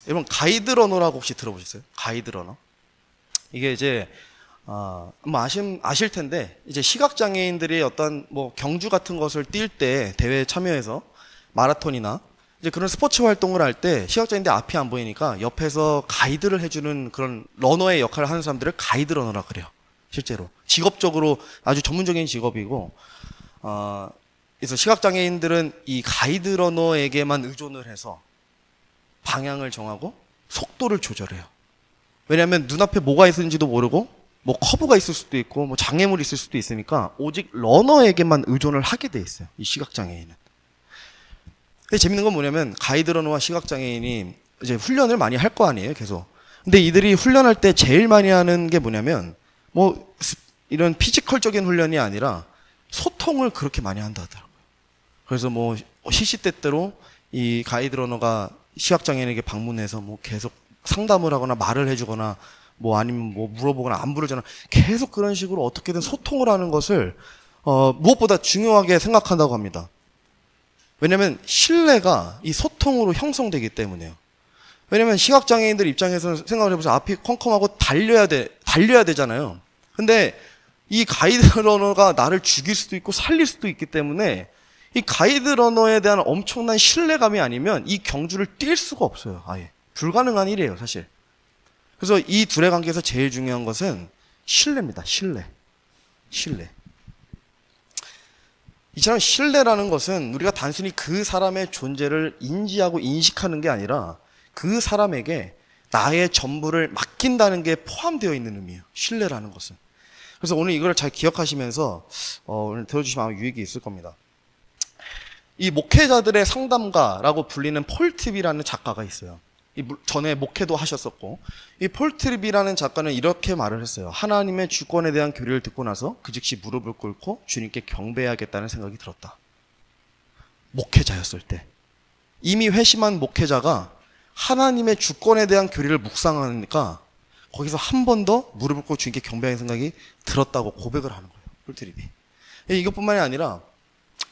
여러분 가이드러너라고 혹시 들어보셨어요? 가이드러너? 이게 이제 뭐 아실 텐데 이제 시각장애인들이 어떤 뭐 경주 같은 것을 뛸 때 대회에 참여해서 마라톤이나 이제 그런 스포츠 활동을 할 때 시각장애인들 앞이 안 보이니까 옆에서 가이드를 해주는 그런 러너의 역할을 하는 사람들을 가이드러너라 그래요. 실제로 직업적으로 아주 전문적인 직업이고 그래서 시각장애인들은 이 가이드러너에게만 의존을 해서 방향을 정하고 속도를 조절해요. 왜냐하면 눈앞에 뭐가 있는지도 모르고 뭐 커브가 있을 수도 있고 뭐 장애물이 있을 수도 있으니까 오직 러너에게만 의존을 하게 돼 있어요. 이 시각장애인은. 근데 재밌는 건 뭐냐면 가이드러너와 시각장애인이 이제 훈련을 많이 할 거 아니에요, 계속. 근데 이들이 훈련할 때 제일 많이 하는 게 뭐냐면 뭐 이런 피지컬적인 훈련이 아니라 소통을 그렇게 많이 한다 하더라고요. 그래서 뭐 시시때때로 이 가이드러너가 시각장애인에게 방문해서 뭐 계속 상담을 하거나 말을 해주거나 뭐 아니면 뭐 물어보거나 안부를 전하 계속 그런 식으로 어떻게든 소통을 하는 것을 무엇보다 중요하게 생각한다고 합니다. 왜냐하면 신뢰가 이 소통으로 형성되기 때문에요. 왜냐하면 시각장애인들 입장에서는 생각을 해보세요. 앞이 컴컴하고 달려야 되잖아요. 근데 이 가이드러너가 나를 죽일 수도 있고 살릴 수도 있기 때문에 이 가이드러너에 대한 엄청난 신뢰감이 아니면 이 경주를 뛸 수가 없어요. 아예 불가능한 일이에요, 사실. 그래서 이 둘의 관계에서 제일 중요한 것은 신뢰입니다. 신뢰. 이처럼 신뢰라는 것은 우리가 단순히 그 사람의 존재를 인지하고 인식하는 게 아니라 그 사람에게 나의 전부를 맡긴다는 게 포함되어 있는 의미예요. 신뢰라는 것은. 그래서 오늘 이걸 잘 기억하시면서 오늘 들어주시면 아마 유익이 있을 겁니다. 이 목회자들의 상담가라고 불리는 폴 트립이라는 작가가 있어요. 전에 목회도 하셨었고, 이 폴 트립이라는 작가는 이렇게 말을 했어요. 하나님의 주권에 대한 교리를 듣고 나서 그 즉시 무릎을 꿇고 주님께 경배해야겠다는 생각이 들었다. 목회자였을 때. 이미 회심한 목회자가 하나님의 주권에 대한 교리를 묵상하니까 거기서 한 번 더 무릎을 꿇고 주님께 경배하는 생각이 들었다고 고백을 하는 거예요. 폴 트립이. 이것뿐만이 아니라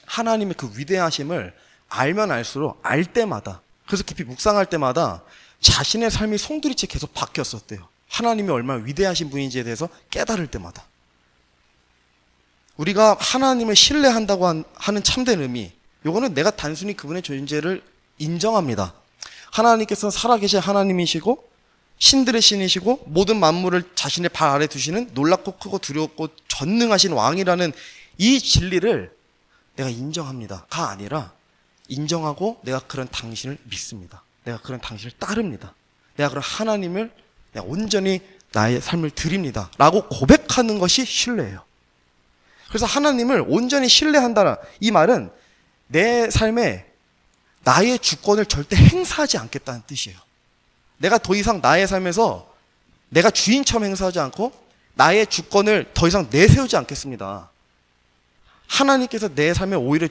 하나님의 그 위대하심을 알면 알수록 알 때마다, 그래서 깊이 묵상할 때마다 자신의 삶이 송두리째 계속 바뀌었었대요. 하나님이 얼마나 위대하신 분인지에 대해서 깨달을 때마다. 우리가 하나님을 신뢰한다고 하는 참된 의미, 요거는 내가 단순히 그분의 존재를 인정합니다. 하나님께서는 살아계신 하나님이시고 신들의 신이시고 모든 만물을 자신의 발 아래 두시는 놀랍고 크고 두렵고 전능하신 왕이라는 이 진리를 내가 인정합니다가 아니라 인정하고 내가 그런 당신을 믿습니다. 내가 그런 당신을 따릅니다. 내가 그런 하나님을 내가 온전히 나의 삶을 드립니다. 라고 고백하는 것이 신뢰예요. 그래서 하나님을 온전히 신뢰한다라 이 말은 내 삶에 나의 주권을 절대 행사하지 않겠다는 뜻이에요. 내가 더 이상 나의 삶에서 내가 주인처럼 행사하지 않고 나의 주권을 더 이상 내세우지 않겠습니다. 하나님께서 내 삶의 오히려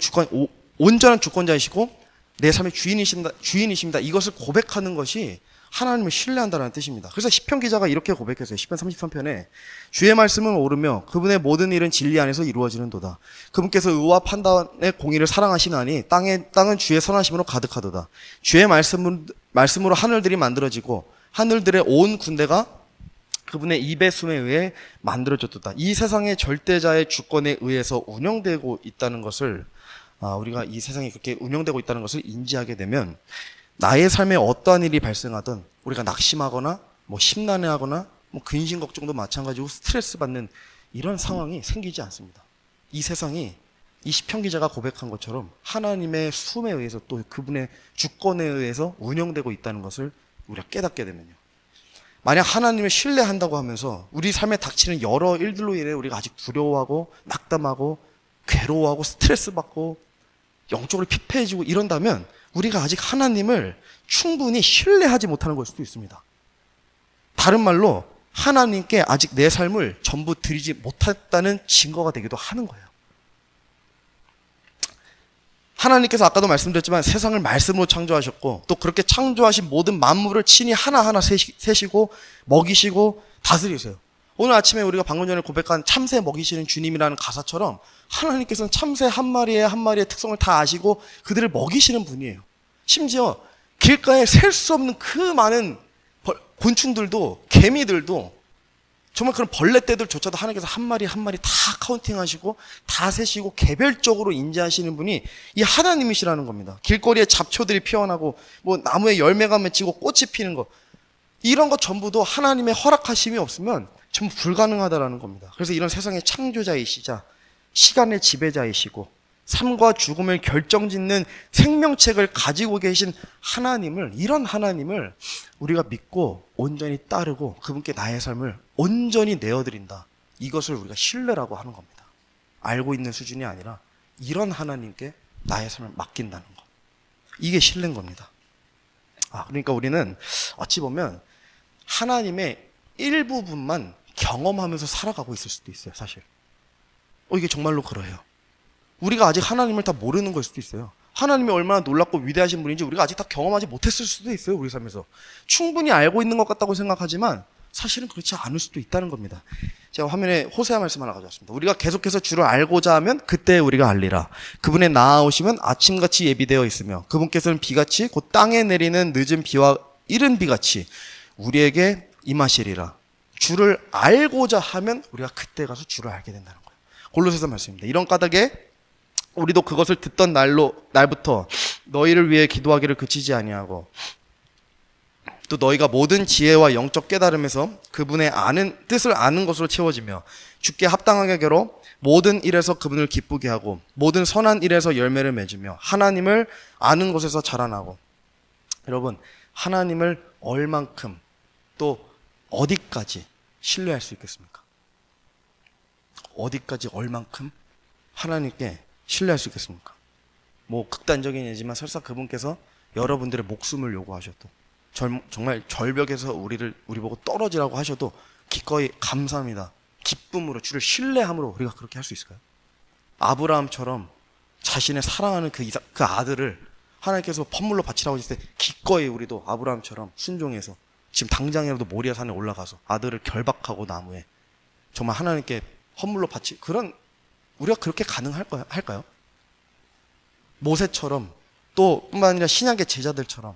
온전한 주권자이시고 내 삶의 주인이십니다. 이것을 고백하는 것이 하나님을 신뢰한다는 뜻입니다. 그래서 시편 기자가 이렇게 고백했어요. 시편 33편에 주의 말씀을 오르며 그분의 모든 일은 진리 안에서 이루어지는도다. 그분께서 의와 판단의 공의를 사랑하시나니 땅은 주의 선하심으로 가득하도다. 주의 말씀으로 하늘들이 만들어지고 하늘들의 온 군대가 그분의 입의 숨에 의해 만들어졌도다. 이 세상의 절대자의 주권에 의해서 운영되고 있다는 것을 우리가 이 세상이 그렇게 운영되고 있다는 것을 인지하게 되면 나의 삶에 어떠한 일이 발생하든 우리가 낙심하거나 뭐 심란해하거나 뭐 근심 걱정도 마찬가지고 스트레스 받는 이런 상황이 생기지 않습니다. 이 세상이 이 시편 기자가 고백한 것처럼 하나님의 숨에 의해서 또 그분의 주권에 의해서 운영되고 있다는 것을 우리가 깨닫게 되면요. 만약 하나님을 신뢰한다고 하면서 우리 삶에 닥치는 여러 일들로 인해 우리가 아직 두려워하고 낙담하고 괴로워하고 스트레스 받고 영적으로 피폐해지고 이런다면 우리가 아직 하나님을 충분히 신뢰하지 못하는 걸 수도 있습니다. 다른 말로 하나님께 아직 내 삶을 전부 드리지 못했다는 증거가 되기도 하는 거예요. 하나님께서 아까도 말씀드렸지만 세상을 말씀으로 창조하셨고 또 그렇게 창조하신 모든 만물을 친히 하나하나 세시고 먹이시고 다스리세요. 오늘 아침에 우리가 방금 전에 고백한 참새 먹이시는 주님이라는 가사처럼 하나님께서는 참새 한 마리의 특성을 다 아시고 그들을 먹이시는 분이에요. 심지어 길가에 셀 수 없는 그 많은 곤충들도, 개미들도, 정말 그런 벌레떼들조차도 하나님께서 한 마리 한 마리 다 카운팅하시고 다 세시고 개별적으로 인지하시는 분이 이 하나님이시라는 겁니다. 길거리에 잡초들이 피어나고 뭐 나무에 열매가 맺히고 꽃이 피는 거, 이런 것 전부도 하나님의 허락하심이 없으면 전부 불가능하다라는 겁니다. 그래서 이런 세상의 창조자이시자 시간의 지배자이시고 삶과 죽음을 결정짓는 생명책을 가지고 계신 하나님을, 이런 하나님을 우리가 믿고 온전히 따르고 그분께 나의 삶을 온전히 내어드린다. 이것을 우리가 신뢰라고 하는 겁니다. 알고 있는 수준이 아니라 이런 하나님께 나의 삶을 맡긴다는 것. 이게 신뢰인 겁니다. 그러니까 우리는 어찌 보면 하나님의 일부분만 경험하면서 살아가고 있을 수도 있어요, 사실. 이게 정말로 그래요. 우리가 아직 하나님을 다 모르는 걸 수도 있어요. 하나님이 얼마나 놀랍고 위대하신 분인지 우리가 아직 다 경험하지 못했을 수도 있어요, 우리 삶에서. 충분히 알고 있는 것 같다고 생각하지만 사실은 그렇지 않을 수도 있다는 겁니다. 제가 화면에 호세아 말씀 하나 가져왔습니다. 우리가 계속해서 주를 알고자 하면 그때 우리가 알리라. 그분의 나아오심은 아침같이 예비되어 있으며 그분께서는 비같이 곧 땅에 내리는 늦은 비와 이른 비같이 우리에게 임하시리라. 주를 알고자 하면 우리가 그때 가서 주를 알게 된다는 거예요. 골로새서 말씀입니다. 이런 까닭에 우리도 그것을 듣던 날부터 너희를 위해 기도하기를 그치지 아니하고 또 너희가 모든 지혜와 영적 깨달음에서 그분의 뜻을 아는 것으로 채워지며 주께 합당하게 겨로 모든 일에서 그분을 기쁘게 하고 모든 선한 일에서 열매를 맺으며 하나님을 아는 것에서 자라나고. 여러분, 하나님을 얼만큼 또 어디까지 신뢰할 수 있겠습니까? 어디까지 얼만큼 하나님께 신뢰할 수 있겠습니까? 뭐 극단적인 예지만 설사 그분께서 여러분들의 목숨을 요구하셔도, 정말 절벽에서 우리 보고 떨어지라고 하셔도 기꺼이 감사합니다, 기쁨으로, 주를 신뢰함으로 우리가 그렇게 할 수 있을까요? 아브라함처럼 자신의 사랑하는 그 아들을 하나님께서 선물로 바치라고 하실 때 기꺼이 우리도 아브라함처럼 순종해서 지금 당장이라도 모리아 산에 올라가서 아들을 결박하고 나무에 정말 하나님께 선물로 바치, 그런, 우리가 그렇게 할까요? 모세처럼, 또 뿐만 아니라 신약의 제자들처럼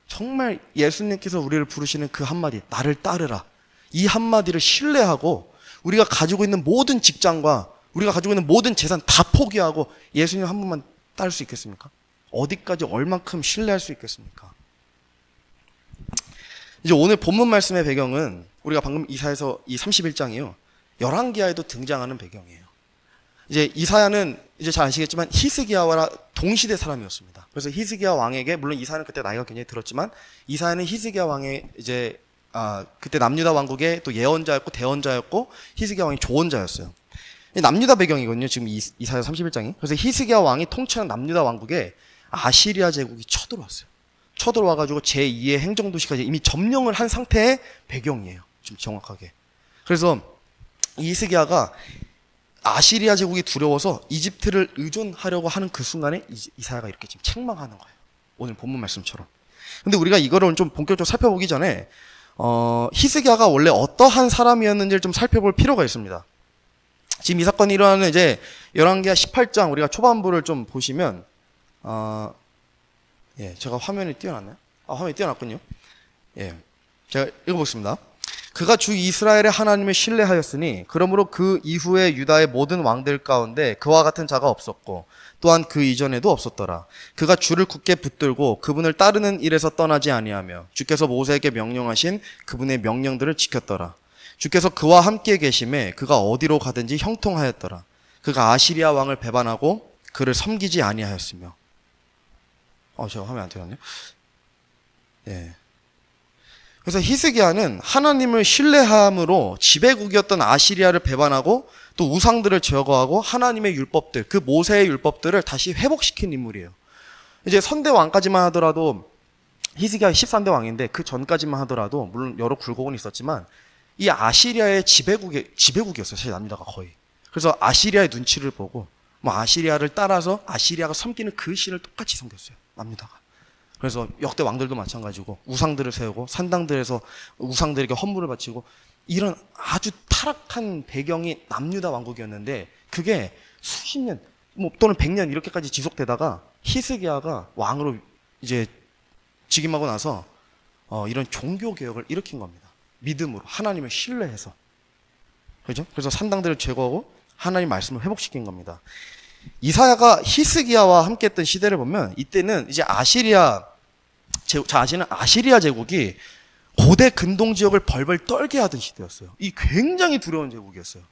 정말 예수님께서 우리를 부르시는 그 한마디, 나를 따르라, 이 한마디를 신뢰하고 우리가 가지고 있는 모든 직장과 우리가 가지고 있는 모든 재산 다 포기하고 예수님 한 분만 따를 수 있겠습니까? 어디까지 얼만큼 신뢰할 수 있겠습니까? 이제 오늘 본문 말씀의 배경은 우리가 방금 이사야서 이 31장이요, 열왕기하에도 등장하는 배경이에요. 이제 이사야는 이제 잘 아시겠지만 히스기야와 동시대 사람이었습니다. 그래서 히스기야 왕에게, 물론 이사야는 그때 나이가 굉장히 들었지만 이사야는 히스기야 왕의 이제 그때 남유다 왕국의 또 예언자였고 대언자였고 히스기야 왕이 조언자였어요. 남유다 배경이거든요, 지금 이사야 31장이. 그래서 히스기야 왕이 통치하는 남유다 왕국에 아시리아 제국이 쳐들어왔어요. 쳐들어와가지고 제2의 행정도시까지 이미 점령을 한 상태의 배경이에요, 지금 정확하게. 그래서 히스기야가 아시리아 제국이 두려워서 이집트를 의존하려고 하는 그 순간에 이사야가 이렇게 지금 책망하는 거예요, 오늘 본문 말씀처럼. 근데 우리가 이거를 좀 본격적으로 살펴보기 전에 히스기야가 원래 어떠한 사람이었는지를 좀 살펴볼 필요가 있습니다. 지금 이 사건이 일어나는 이제 열왕기하 18장 우리가 초반부를 좀 보시면 제가 화면에 띄워놨나요? 화면에 띄워놨군요. 제가 읽어보겠습니다. 그가 주 이스라엘의 하나님을 신뢰하였으니 그러므로 그 이후에 유다의 모든 왕들 가운데 그와 같은 자가 없었고 또한 그 이전에도 없었더라. 그가 주를 굳게 붙들고 그분을 따르는 일에서 떠나지 아니하며 주께서 모세에게 명령하신 그분의 명령들을 지켰더라. 주께서 그와 함께 계심에 그가 어디로 가든지 형통하였더라. 그가 아시리아 왕을 배반하고 그를 섬기지 아니하였으며. 제가 화면 안 띄웠네요. 그래서 히스기야는 하나님을 신뢰함으로 지배국이었던 아시리아를 배반하고 또 우상들을 제거하고 하나님의 율법들, 그 모세의 율법들을 다시 회복시킨 인물이에요. 이제 선대 왕까지만 하더라도, 히스기야 13대 왕인데 그 전까지만 하더라도 물론 여러 굴곡은 있었지만 이 아시리아의 지배국이었어요, 사실 남유다가 거의. 그래서 아시리아의 눈치를 보고 아시리아를 따라서 아시리아가 섬기는 그 신을 똑같이 섬겼어요, 남유다가. 그래서 역대 왕들도 마찬가지고 우상들을 세우고 산당들에서 우상들에게 헌물을 바치고 이런 아주 타락한 배경이 남유다 왕국이었는데 그게 수십 년 또는 100년 이렇게까지 지속되다가 히스기야가 왕으로 이제 즉임하고 나서 이런 종교 개혁을 일으킨 겁니다. 믿음으로 하나님을 신뢰해서. 그죠? 그래서 산당들을 제거하고 하나님 말씀을 회복시킨 겁니다. 이사야가 히스기야와 함께했던 시대를 보면 이때는 이제 아시리아 제국이 고대 근동 지역을 벌벌 떨게 하던 시대였어요. 이 굉장히 두려운 제국이었어요.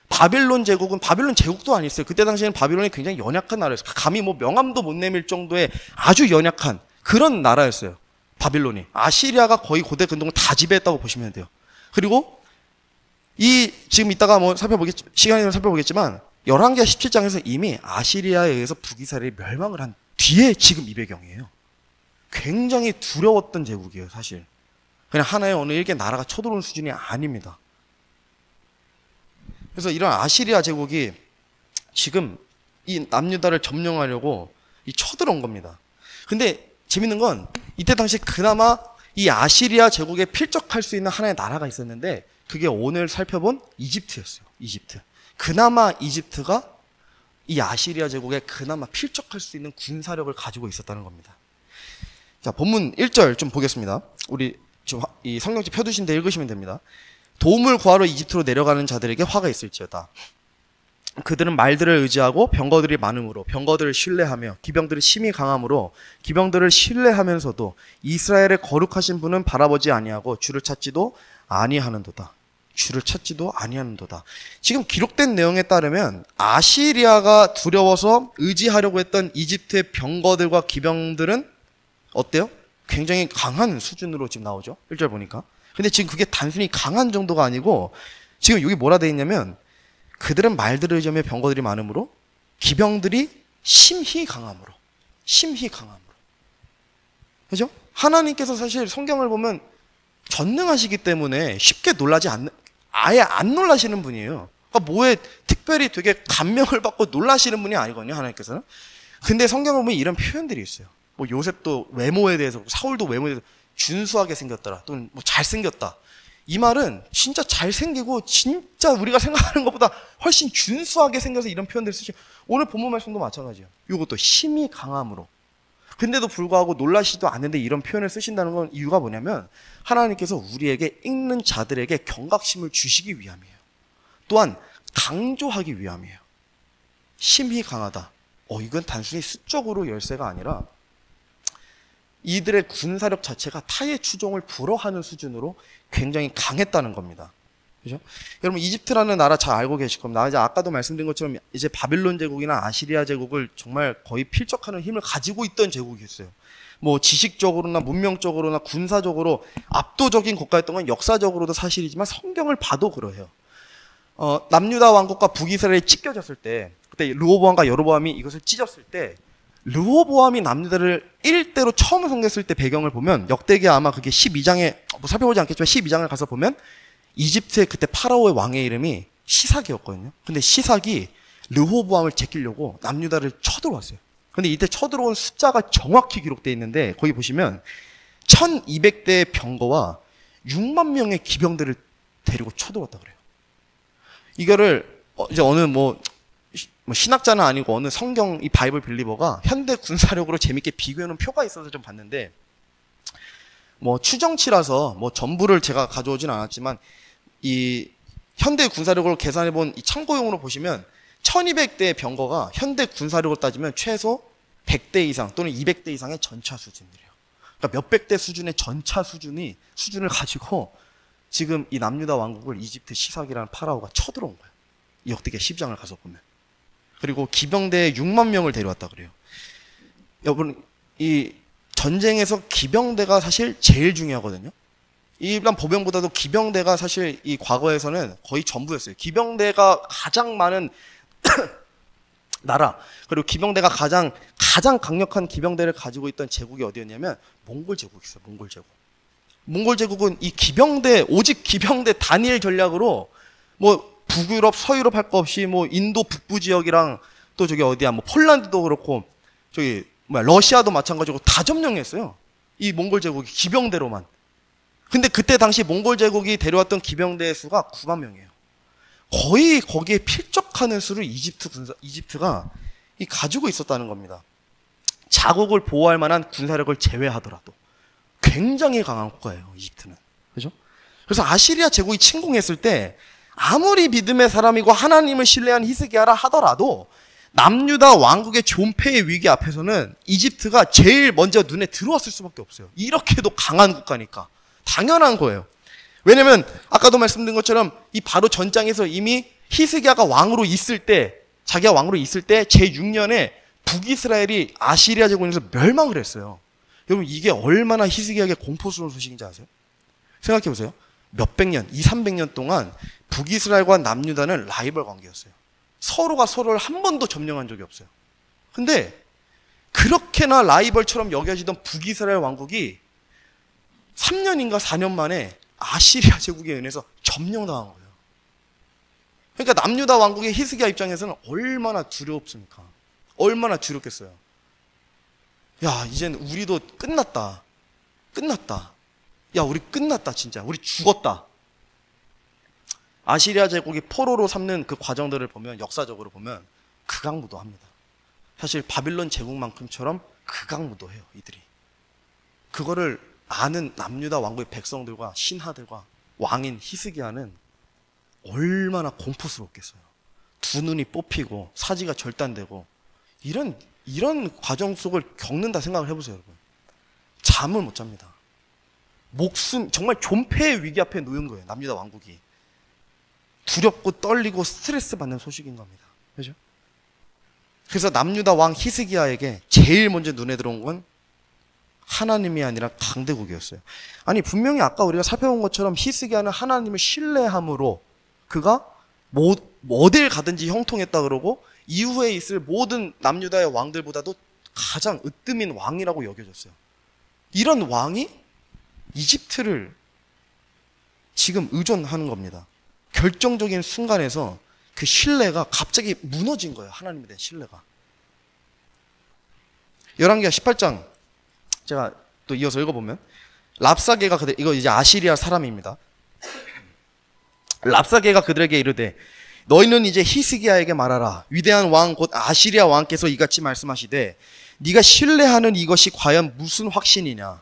바빌론 제국도 아니었어요. 그때 당시에는 바빌론이 굉장히 연약한 나라였어요. 감히 뭐 명함도 못 내밀 정도의 아주 연약한 그런 나라였어요. 바빌론이. 아시리아가 거의 고대 근동을 다 지배했다고 보시면 돼요. 그리고 지금 이따가 시간이 되면 살펴보겠지만, 11개 17장에서 이미 아시리아에 의해서 북이스라엘이 멸망을 한 뒤에 지금 이 배경이에요. 굉장히 두려웠던 제국이에요, 사실. 그냥 하나의 어느 일개 나라가 쳐들어오는 수준이 아닙니다. 그래서 이런 아시리아 제국이 지금 이 남유다를 점령하려고 쳐들어온 겁니다. 근데 재밌는 건 이때 당시 그나마 이 아시리아 제국에 필적할 수 있는 하나의 나라가 있었는데 그게 오늘 살펴본 이집트였어요. 이집트. 그나마 이집트가 이 아시리아 제국에 그나마 필적할 수 있는 군사력을 가지고 있었다는 겁니다. 자, 본문 1절 좀 보겠습니다. 우리 지금 이 성경책 펴두신 데 읽으시면 됩니다. 도움을 구하러 이집트로 내려가는 자들에게 화가 있을지어다. 그들은 말들을 의지하고 병거들이 많음으로 병거들을 신뢰하며 기병들이 심히 강함으로 기병들을 신뢰하면서도 이스라엘의 거룩하신 분은 바라보지 아니하고 주를 찾지도 아니하는도다. 주를 찾지도 아니하는도다. 지금 기록된 내용에 따르면 아시리아가 두려워서 의지하려고 했던 이집트의 병거들과 기병들은 어때요? 굉장히 강한 수준으로 지금 나오죠. 1절 보니까. 근데 지금 그게 단순히 강한 정도가 아니고 지금 여기 뭐라 되어 있냐면 그들은 말들을 의지하며 병거들이 많음으로 기병들이 심히 강함으로. 그죠? 하나님께서 사실 성경을 보면 전능하시기 때문에 쉽게 아예 안 놀라시는 분이에요. 그러니까 뭐에 특별히 되게 감명을 받고 놀라시는 분이 아니거든요, 하나님께서는. 근데 성경을 보면 이런 표현들이 있어요. 뭐 요셉도 외모에 대해서, 사울도 외모에 대해서 준수하게 생겼더라, 또는 뭐 잘생겼다. 이 말은 진짜 잘생기고 진짜 우리가 생각하는 것보다 훨씬 준수하게 생겨서 이런 표현들을 쓰시고, 오늘 본문 말씀도 마찬가지예요. 이것도 힘이 강함으로. 근데도 불구하고 놀라시지도 않는데 이런 표현을 쓰신다는 건 이유가 뭐냐면 하나님께서 우리에게 읽는 자들에게 경각심을 주시기 위함이에요. 또한 강조하기 위함이에요. 힘이 강하다. 이건 단순히 수적으로 열세가 아니라 이들의 군사력 자체가 타의 추종을 불허하는 수준으로 굉장히 강했다는 겁니다. 그죠? 여러분, 이집트라는 나라 잘 알고 계실 겁니다. 이제 아까도 말씀드린 것처럼 이제 바빌론 제국이나 아시리아 제국을 정말 거의 필적하는 힘을 가지고 있던 제국이었어요. 뭐 지식적으로나 문명적으로나 군사적으로 압도적인 국가였던 건 역사적으로도 사실이지만 성경을 봐도 그러해요. 남유다 왕국과 북이스라엘이 찢겨졌을 때, 그때 르호보암과 여로보암이 이것을 찢었을 때, 르호보암이 남유다를 1대로 처음 섬겼을 때 배경을 보면 역대기 아마 그게 12장에 살펴보지 않겠지만 12장을 가서 보면 이집트의 그때 파라오의 왕의 이름이 시삭이었거든요. 근데 시삭이 르호보암을 제끼려고 남유다를 쳐들어왔어요. 근데 이때 쳐들어온 숫자가 정확히 기록되어 있는데 거기 보시면 1200대의 병거와 6만 명의 기병들을 데리고 쳐들어왔다 그래요. 이거를 이제 어느 뭐 신학자는 아니고 어느 성경 이 바이블 빌리버가 현대 군사력으로 재밌게 비교해놓은 표가 있어서 좀 봤는데, 뭐 추정치라서 뭐 전부를 제가 가져오진 않았지만 이 현대 군사력으로 계산해본 이 참고용으로 보시면 1200대의 병거가 현대 군사력으로 따지면 최소 100대 이상 또는 200대 이상의 전차 수준이래요. 그러니까 몇백 대 수준의 전차 수준을 가지고 지금 이 남유다 왕국을 이집트 시삭이라는 파라오가 쳐들어온 거예요. 이 역대기 10장을 가서 보면. 그리고 기병대 6만 명을 데려왔다 그래요. 여러분, 이 전쟁에서 기병대가 사실 제일 중요하거든요. 일반 보병보다도 기병대가 사실 이 과거에서는 거의 전부였어요. 기병대가 가장 많은 나라, 그리고 기병대가 가장 강력한 기병대를 가지고 있던 제국이 어디였냐면 몽골 제국이 있어요. 몽골 제국. 몽골 제국은 이 오직 기병대 단일 전략으로 뭐 북유럽, 서유럽 할 거 없이 뭐 인도 북부 지역이랑 또 저기 어디야 뭐 폴란드도 그렇고 저기 러시아도 마찬가지고 다 점령했어요. 이 몽골 제국이 기병대로만. 근데 그때 당시 몽골 제국이 데려왔던 기병대의 수가 9만 명이에요. 거의 거기에 필적하는 수를 이집트가 가지고 있었다는 겁니다. 자국을 보호할 만한 군사력을 제외하더라도. 굉장히 강한 국가예요, 이집트는. 그죠? 그래서 아시리아 제국이 침공했을 때 아무리 믿음의 사람이고 하나님을 신뢰한 히스기야라 하더라도 남유다 왕국의 존폐의 위기 앞에서는 이집트가 제일 먼저 눈에 들어왔을 수밖에 없어요. 이렇게도 강한 국가니까. 당연한 거예요. 왜냐면 아까도 말씀드린 것처럼 이 바로 전장에서 이미 히스기야가 왕으로 있을 때, 자기가 왕으로 있을 때 제6년에 북이스라엘이 아시리아 제국에서 멸망을 했어요. 여러분 이게 얼마나 히스기야에게 공포스러운 소식인지 아세요? 생각해 보세요. 몇백 년, 200~300년 동안 북이스라엘과 남유다는 라이벌 관계였어요. 서로가 서로를 한 번도 점령한 적이 없어요. 근데 그렇게나 라이벌처럼 여겨지던 북이스라엘 왕국이 3년인가 4년 만에 아시리아 제국에 의해서 점령당한 거예요. 그러니까 남유다 왕국의 히스기야 입장에서는 얼마나 두렵습니까? 얼마나 두렵겠어요. 야, 이젠 우리도 끝났다. 끝났다. 야, 우리 끝났다, 진짜. 우리 죽었다. 아시리아 제국이 포로로 삼는 그 과정들을 보면, 역사적으로 보면 극악무도합니다. 사실 바빌론 제국만큼처럼 극악무도해요, 이들이. 그거를 아는 남유다 왕국의 백성들과 신하들과 왕인 히스기야는 얼마나 공포스럽겠어요. 두 눈이 뽑히고 사지가 절단되고 이런 과정 속을 겪는다 생각을 해보세요, 여러분. 잠을 못 잡니다. 목숨, 정말 존폐의 위기 앞에 놓인 거예요, 남유다 왕국이. 두렵고 떨리고 스트레스 받는 소식인 겁니다. 그죠? 그래서 남유다 왕 히스기야에게 제일 먼저 눈에 들어온 건 하나님이 아니라 강대국이었어요. 아니, 분명히 아까 우리가 살펴본 것처럼 히스기야는 하나님을 신뢰함으로 그가 어딜 가든지 형통했다 그러고 이후에 있을 모든 남유다의 왕들보다도 가장 으뜸인 왕이라고 여겨졌어요. 이런 왕이 이집트를 지금 의존하는 겁니다. 결정적인 순간에서 그 신뢰가 갑자기 무너진 거예요. 하나님에 대한 신뢰가. 열왕기하 18장 제가 또 이어서 읽어보면 랍사게가 이거 이제 아시리아 사람입니다. 랍사게가 그들에게 이르되 너희는 이제 히스기야에게 말하라. 위대한 왕 곧 아시리아 왕께서 이같이 말씀하시되 네가 신뢰하는 이것이 과연 무슨 확신이냐.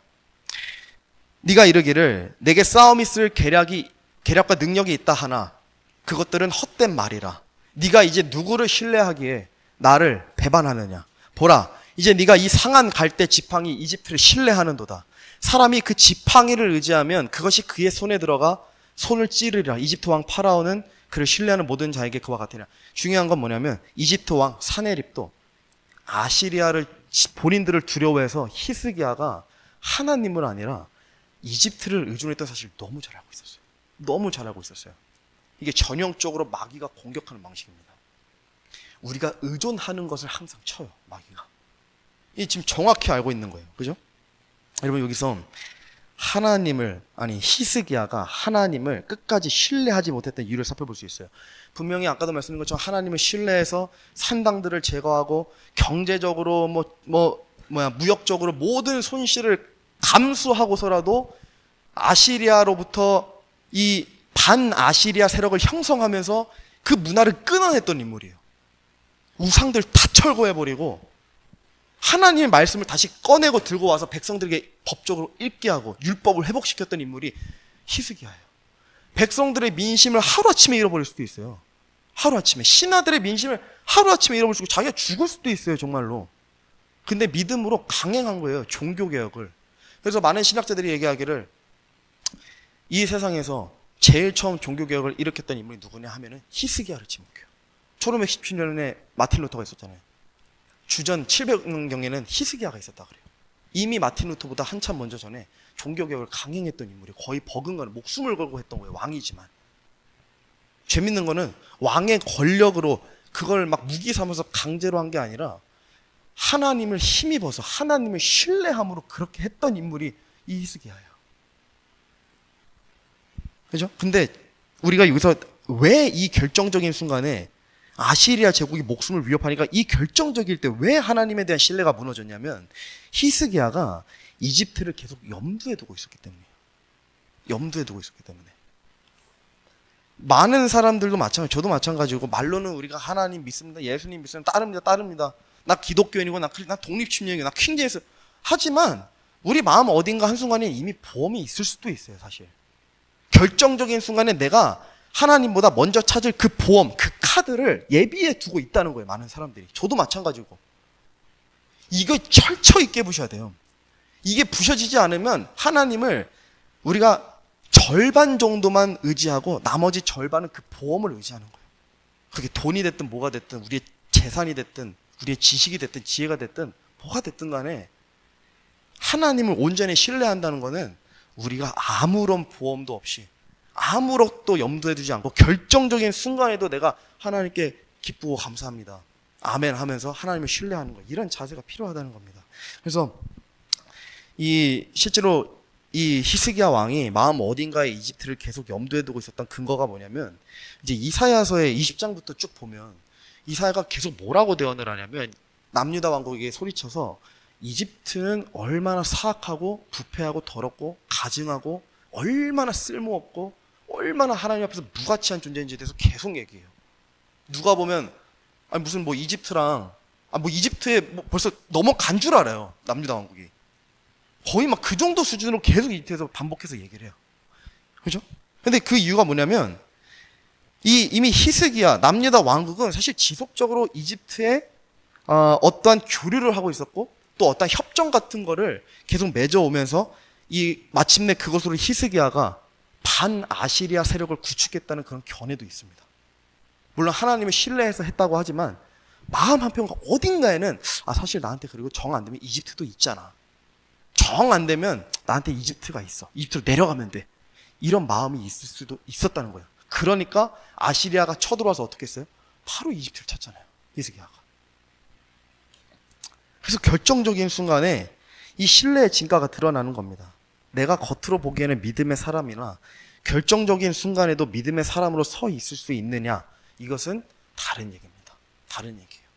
네가 이르기를 내게 싸움 있을 계략과 능력이 있다 하나 그것들은 헛된 말이라. 네가 이제 누구를 신뢰하기에 나를 배반하느냐. 보라, 이제 네가 이 상한 갈대 지팡이 이집트를 신뢰하는도다. 사람이 그 지팡이를 의지하면 그것이 그의 손에 들어가 손을 찌르리라. 이집트 왕 파라오는 그를 신뢰하는 모든 자에게 그와 같으냐. 중요한 건 뭐냐면 이집트 왕 사네립도 아시리아를 본인들을 두려워해서 히스기야가 하나님을 아니라 이집트를 의존했던 사실을 너무 잘 알고 있었어요. 너무 잘 알고 있었어요. 이게 전형적으로 마귀가 공격하는 방식입니다. 우리가 의존하는 것을 항상 쳐요, 마귀가. 이 지금 정확히 알고 있는 거예요. 그죠? 여러분, 여기서 히스기야가 하나님을 끝까지 신뢰하지 못했던 이유를 살펴볼 수 있어요. 분명히 아까도 말씀드린 것처럼 하나님을 신뢰해서 산당들을 제거하고 경제적으로 무역적으로 모든 손실을 감수하고서라도 아시리아로부터 이 반아시리아 세력을 형성하면서 그 문화를 끊어냈던 인물이에요. 우상들 다 철거해버리고 하나님의 말씀을 다시 꺼내고 들고 와서 백성들에게 법적으로 읽게 하고 율법을 회복시켰던 인물이 히스기야예요. 백성들의 민심을 하루아침에 잃어버릴 수도 있어요. 하루아침에. 신하들의 민심을 하루아침에 잃어버릴 수 있고 자기가 죽을 수도 있어요, 정말로. 근데 믿음으로 강행한 거예요, 종교개혁을. 그래서 많은 신학자들이 얘기하기를 이 세상에서 제일 처음 종교개혁을 일으켰던 인물이 누구냐 하면은 히스기야를 지목해요. 1517년에 마틴 루터가 있었잖아요. 주전 700년경에는 히스기야가 있었다 그래요. 이미 마틴 루터보다 한참 먼저 전에 종교개혁을 강행했던 인물이 거의 버금가는 목숨을 걸고 했던 거예요. 왕이지만. 재밌는 거는 왕의 권력으로 그걸 막 무기 삼아서 강제로 한 게 아니라 하나님을 힘입어서 하나님을 신뢰함으로 그렇게 했던 인물이 이 히스기야예요. 그죠? 근데 우리가 여기서 왜 이 결정적인 순간에 아시리아 제국이 목숨을 위협하니까 이 결정적일 때 왜 하나님에 대한 신뢰가 무너졌냐면 히스기야가 이집트를 계속 염두에 두고 있었기 때문이에요. 염두에 두고 있었기 때문에. 많은 사람들도 마찬가지, 저도 마찬가지고 말로는 우리가 하나님 믿습니다, 예수님 믿습니다, 따릅니다. 나 기독교인이고 나 독립침략이고 나 킹제이스 하지만 우리 마음 어딘가 한순간에 이미 보험이 있을 수도 있어요, 사실. 결정적인 순간에 내가 하나님보다 먼저 찾을 그 보험, 그 카드를 예비해 두고 있다는 거예요, 많은 사람들이. 저도 마찬가지고. 이거 철저히 깨부셔야 돼요. 이게 부셔지지 않으면 하나님을 우리가 절반 정도만 의지하고 나머지 절반은 그 보험을 의지하는 거예요. 그게 돈이 됐든 뭐가 됐든 우리의 재산이 됐든 우리의 지식이 됐든 지혜가 됐든 뭐가 됐든 간에 하나님을 온전히 신뢰한다는 거는 우리가 아무런 보험도 없이 아무것도 염두에 두지 않고 결정적인 순간에도 내가 하나님께 기쁘고 감사합니다, 아멘 하면서 하나님을 신뢰하는 거예요. 이런 자세가 필요하다는 겁니다. 그래서 실제로 이 히스기야 왕이 마음 어딘가에 이집트를 계속 염두에 두고 있었던 근거가 뭐냐면, 이제 이사야서의 20장부터 쭉 보면 이사야가 계속 뭐라고 대언을 하냐면, 남유다 왕국에게 소리쳐서 이집트는 얼마나 사악하고 부패하고 더럽고 가증하고 얼마나 쓸모없고 얼마나 하나님 앞에서 무가치한 존재인지에 대해서 계속 얘기해요. 누가 보면 아니 무슨 뭐 이집트랑 이집트에 벌써 넘어간 줄 알아요, 남유다 왕국이. 거의 막 그 정도 수준으로 계속 이집트에서 반복해서 얘기를 해요. 그죠? 근데 그 이유가 뭐냐면, 이미 히스기야 남유다 왕국은 사실 지속적으로 이집트에 어떠한 교류를 하고 있었고 또 어떠한 협정 같은 거를 계속 맺어오면서 마침내 그것으로 히스기야가 반아시리아 세력을 구축했다는 그런 견해도 있습니다. 물론 하나님을 신뢰해서 했다고 하지만 마음 한편과 어딘가에는 사실 나한테 그리고 정 안 되면 이집트도 있잖아, 정 안 되면 나한테 이집트가 있어, 이집트로 내려가면 돼, 이런 마음이 있을 수도 있었다는 거예요. 그러니까 아시리아가 쳐들어와서 어떻게 했어요? 바로 이집트를 찾잖아요, 히스기야가. 그래서 결정적인 순간에 이 신뢰의 진가가 드러나는 겁니다. 내가 겉으로 보기에는 믿음의 사람이나 결정적인 순간에도 믿음의 사람으로 서 있을 수 있느냐, 이것은 다른 얘기입니다. 다른 얘기예요.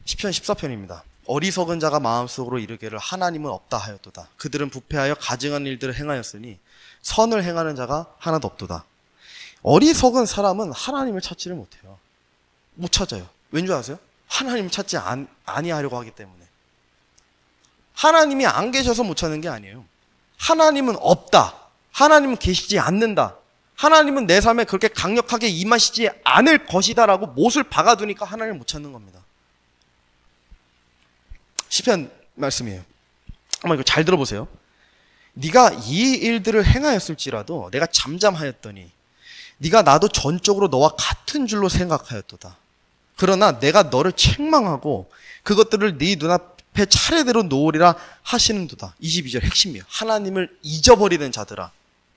시편 14편입니다. 어리석은 자가 마음속으로 이르기를 하나님은 없다 하였도다. 그들은 부패하여 가증한 일들을 행하였으니 선을 행하는 자가 하나도 없도다. 어리석은 사람은 하나님을 찾지를 못해요. 못 찾아요. 왠 줄 아세요? 하나님을 찾지 아니하려고 하기 때문에. 하나님이 안 계셔서 못 찾는 게 아니에요. 하나님은 없다, 하나님은 계시지 않는다, 하나님은 내 삶에 그렇게 강력하게 임하시지 않을 것이다 라고 못을 박아두니까 하나님을 못 찾는 겁니다. 시편 말씀이에요. 한번 이거 잘 들어보세요. 네가 이 일들을 행하였을지라도 내가 잠잠하였더니 네가 나도 전적으로 너와 같은 줄로 생각하였도다. 그러나 내가 너를 책망하고 그것들을 네 눈앞에 차례대로 놓으리라 하시는도다. 22절 핵심이에요. 하나님을 잊어버리는 자들아,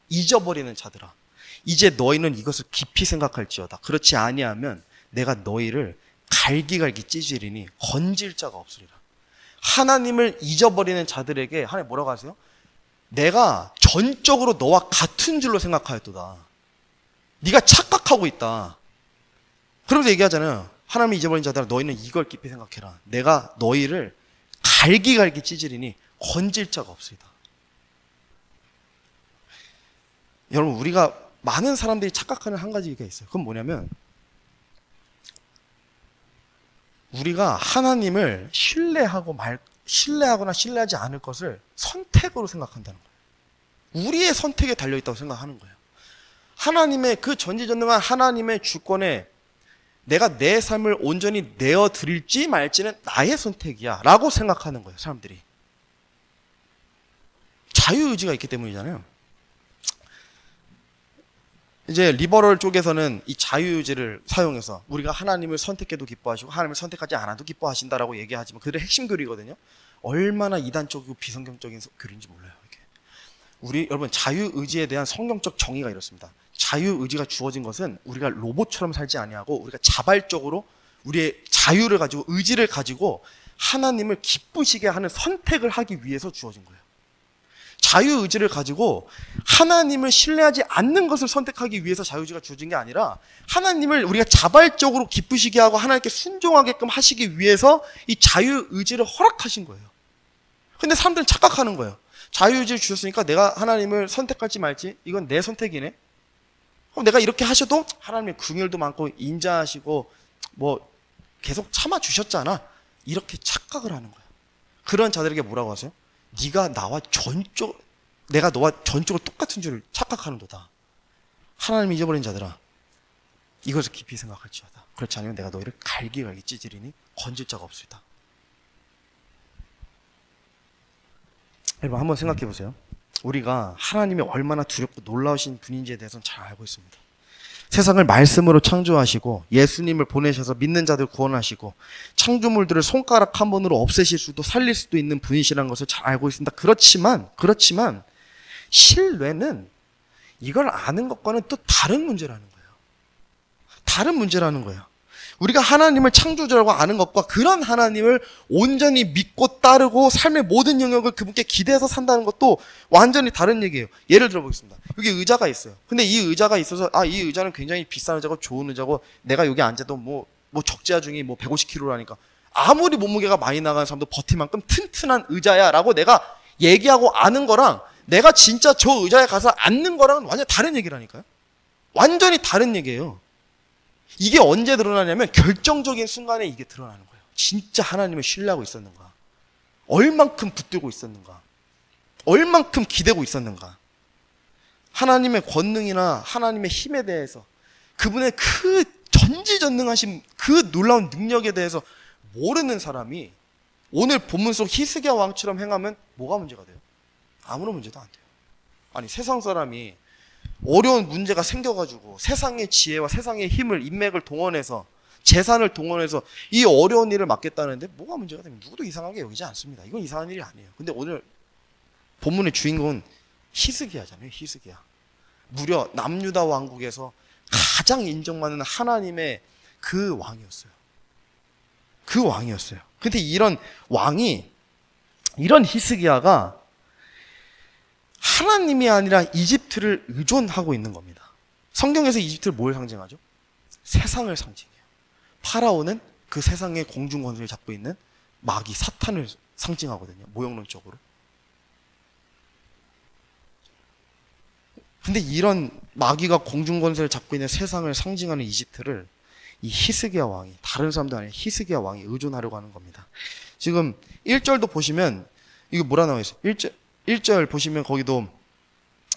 잊어버리는 자들아, 이제 너희는 이것을 깊이 생각할지어다. 그렇지 아니하면 내가 너희를 갈기갈기 찢으리니 건질 자가 없으리라. 하나님을 잊어버리는 자들에게 하나님 뭐라고 하세요? 내가 전적으로 너와 같은 줄로 생각하였도다. 네가 착각하고 있다. 그러면서 얘기하잖아요. 하나님을 잊어버린 자들아, 너희는 이걸 깊이 생각해라. 내가 너희를 갈기갈기 찢으리니 건질 자가 없으리다. 여러분, 우리가 많은 사람들이 착각하는 한 가지가 있어요. 그건 뭐냐면, 우리가 하나님을 신뢰하거나 신뢰하지 않을 것을 선택으로 생각한다는 거예요. 우리의 선택에 달려있다고 생각하는 거예요. 하나님의 그 전지전능한 하나님의 주권에 내가 내 삶을 온전히 내어드릴지 말지는 나의 선택이야 라고 생각하는 거예요, 사람들이. 자유의지가 있기 때문이잖아요. 이제 리버럴 쪽에서는 이 자유의지를 사용해서 우리가 하나님을 선택해도 기뻐하시고 하나님을 선택하지 않아도 기뻐하신다라고 얘기하지만 그들의 핵심 교리거든요. 얼마나 이단적이고 비성경적인 교리인지 몰라요, 이게. 여러분, 자유의지에 대한 성경적 정의가 이렇습니다. 자유의지가 주어진 것은 우리가 로봇처럼 살지 아니하고 우리가 자발적으로 우리의 자유를 가지고 의지를 가지고 하나님을 기쁘시게 하는 선택을 하기 위해서 주어진 거예요. 자유의지를 가지고 하나님을 신뢰하지 않는 것을 선택하기 위해서 자유의지가 주어진 게 아니라 하나님을 우리가 자발적으로 기쁘시게 하고 하나님께 순종하게끔 하시기 위해서 이 자유의지를 허락하신 거예요. 근데 사람들은 착각하는 거예요. 자유의지를 주셨으니까 내가 하나님을 선택할지 말지 이건 내 선택이네. 그럼 내가 이렇게 하셔도 하나님의 긍휼도 많고 인자하시고 뭐 계속 참아주셨잖아. 이렇게 착각을 하는 거예요. 그런 자들에게 뭐라고 하세요? 네가 내가 너와 전적으로 똑같은 줄 착각하는도다. 하나님이 잊어버린 자들아, 이것을 깊이 생각할지어다. 그렇지 않으면 내가 너희를 갈기갈기 찢으리니 건질 자가 없으리다. 여러분 한번 생각해 보세요. 우리가 하나님이 얼마나 두렵고 놀라우신 분인지에 대해서는 잘 알고 있습니다. 세상을 말씀으로 창조하시고 예수님을 보내셔서 믿는 자들 구원하시고 창조물들을 손가락 한 번으로 없애실 수도 살릴 수도 있는 분이시라는 것을 잘 알고 있습니다. 그렇지만 신뢰는 이걸 아는 것과는 또 다른 문제라는 거예요. 다른 문제라는 거예요. 우리가 하나님을 창조주라고 아는 것과 그런 하나님을 온전히 믿고 따르고 삶의 모든 영역을 그분께 기대해서 산다는 것도 완전히 다른 얘기예요. 예를 들어보겠습니다. 여기 의자가 있어요. 근데 이 의자가 있어서 이 의자는 굉장히 비싼 의자고 좋은 의자고 내가 여기 앉아도 뭐 적재하중이 150kg라니까 아무리 몸무게가 많이 나가는 사람도 버틸 만큼 튼튼한 의자야 라고 내가 얘기하고 아는 거랑 내가 진짜 저 의자에 가서 앉는 거랑은 완전 다른 얘기라니까요. 완전히 다른 얘기예요. 이게 언제 드러나냐면 결정적인 순간에 이게 드러나는 거예요. 진짜 하나님을 신뢰하고 있었는가? 얼만큼 붙들고 있었는가? 얼만큼 기대고 있었는가? 하나님의 권능이나 하나님의 힘에 대해서 그분의 그 전지전능하신 그 놀라운 능력에 대해서 모르는 사람이 오늘 본문 속 히스기야 왕처럼 행하면 뭐가 문제가 돼요? 아무런 문제도 안 돼요. 아니 세상 사람이 어려운 문제가 생겨가지고 세상의 지혜와 세상의 힘을 인맥을 동원해서 재산을 동원해서 이 어려운 일을 맡겠다는데 뭐가 문제가 되면 누구도 이상하게 여기지 않습니다. 이건 이상한 일이 아니에요. 근데 오늘 본문의 주인공은 히스기야잖아요. 히스기야. 무려 남유다 왕국에서 가장 인정받는 하나님의 그 왕이었어요. 그 왕이었어요. 근데 이런 히스기야가 하나님이 아니라 이집트를 의존하고 있는 겁니다. 성경에서 이집트를 뭘 상징하죠? 세상을 상징해요. 파라오는 그 세상의 공중 권세를 잡고 있는 마귀 사탄을 상징하거든요. 모형론적으로. 근데 이런 마귀가 공중 권세를 잡고 있는 세상을 상징하는 이집트를 이 히스기야 왕이, 다른 사람도 아니라 히스기야 왕이 의존하려고 하는 겁니다. 지금 1절도 보시면 이거 뭐라 나와 있어요? 1절 보시면 거기도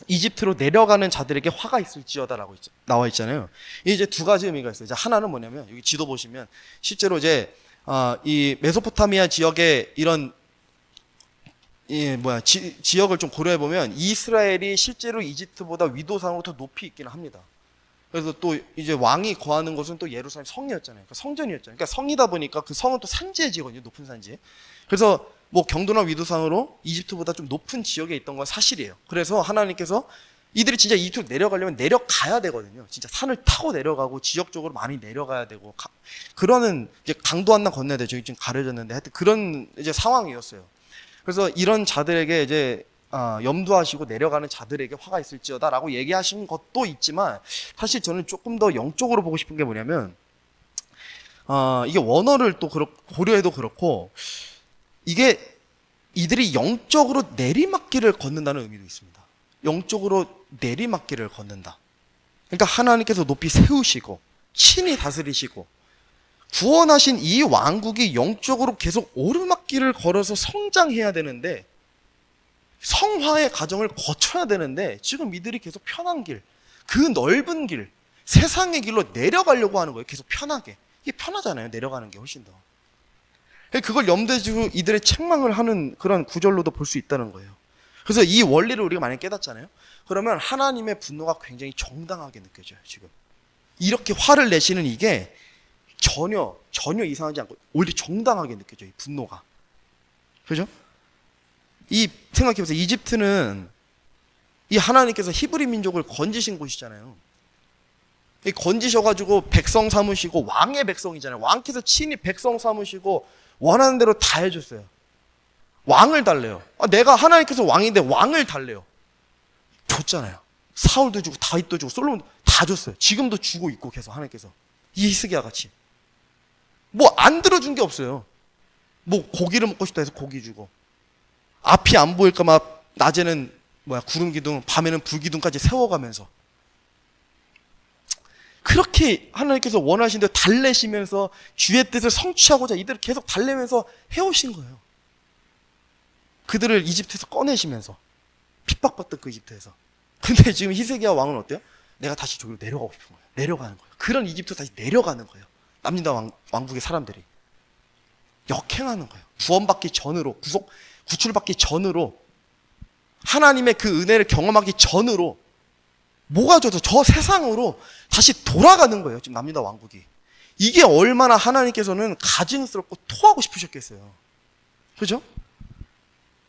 이집트로 내려가는 자들에게 화가 있을지어다라고 나와 있잖아요. 이제 두 가지 의미가 있어요. 이제 하나는 뭐냐면 여기 지도 보시면 실제로 이제 이 메소포타미아 지역의 이런 지역을 좀 고려해 보면 이스라엘이 실제로 이집트보다 위도상으로 더 높이 있기는 합니다. 그래서 또 이제 왕이 거하는 곳은 또 예루살렘 성이었잖아요. 그러니까 성전이었잖아요. 그러니까 성이다 보니까 그 성은 또 산지에 지거든요. 높은 산지에. 그래서 뭐 경도나 위도상으로 이집트보다 좀 높은 지역에 있던 건 사실이에요. 그래서 하나님께서 이들이 진짜 이집트로 내려가려면 내려가야 되거든요. 진짜 산을 타고 내려가고 지역적으로 많이 내려가야 되고 그러는 이제 강도 하나 건너야 되죠. 지금 가려졌는데 하여튼 그런 이제 상황이었어요. 그래서 이런 자들에게 이제 염두하시고 내려가는 자들에게 화가 있을지어다라고 얘기하신 것도 있지만 사실 저는 조금 더 영적으로 보고 싶은 게 뭐냐면 이게 원어를 또 고려해도 그렇고 이게 이들이 영적으로 내리막길을 걷는다는 의미도 있습니다. 영적으로 내리막길을 걷는다. 그러니까 하나님께서 높이 세우시고 친히 다스리시고 구원하신 이 왕국이 영적으로 계속 오르막길을 걸어서 성장해야 되는데 성화의 과정을 거쳐야 되는데 지금 이들이 계속 편한 길, 그 넓은 길, 세상의 길로 내려가려고 하는 거예요. 계속 편하게. 이게 편하잖아요. 내려가는 게 훨씬 더. 그걸 염두에 두고 이들의 책망을 하는 그런 구절로도 볼 수 있다는 거예요. 그래서 이 원리를 우리가 만약에 깨닫잖아요. 그러면 하나님의 분노가 굉장히 정당하게 느껴져요. 지금 이렇게 화를 내시는 이게 전혀 이상하지 않고 오히려 정당하게 느껴져요. 이 분노가. 그죠? 생각해보세요. 이집트는 이 하나님께서 히브리 민족을 건지신 곳이잖아요. 건지셔가지고 백성 삼으시고 왕의 백성이잖아요. 왕께서 친히 백성 삼으시고 원하는 대로 다 해줬어요. 왕을 달래요. 내가 하나님께서 왕인데 왕을 달래요. 줬잖아요. 사울도 주고 다윗도 주고 솔로몬도 다 줬어요. 지금도 주고 있고 계속 하나님께서 이 히스기야 같이 뭐 안 들어준 게 없어요. 뭐 고기를 먹고 싶다 해서 고기 주고 앞이 안 보일까 막 낮에는 구름 기둥, 밤에는 불 기둥까지 세워가면서 그렇게 하나님께서 원하신 대로 달래시면서 주의 뜻을 성취하고자 이들을 계속 달래면서 해오신 거예요. 그들을 이집트에서 꺼내시면서 핍박받던 그 이집트에서. 근데 지금 히스기야 왕은 어때요? 내가 다시 저기로 내려가고 싶은 거예요. 내려가는 거예요. 그런 이집트 다시 내려가는 거예요. 남유다 왕국의 사람들이 역행하는 거예요. 구원받기 전으로, 구출받기 전으로, 하나님의 그 은혜를 경험하기 전으로 뭐가 져서 저 세상으로 다시 돌아가는 거예요. 지금 남유다 왕국이. 이게 얼마나 하나님께서는 가증스럽고 토하고 싶으셨겠어요. 그죠?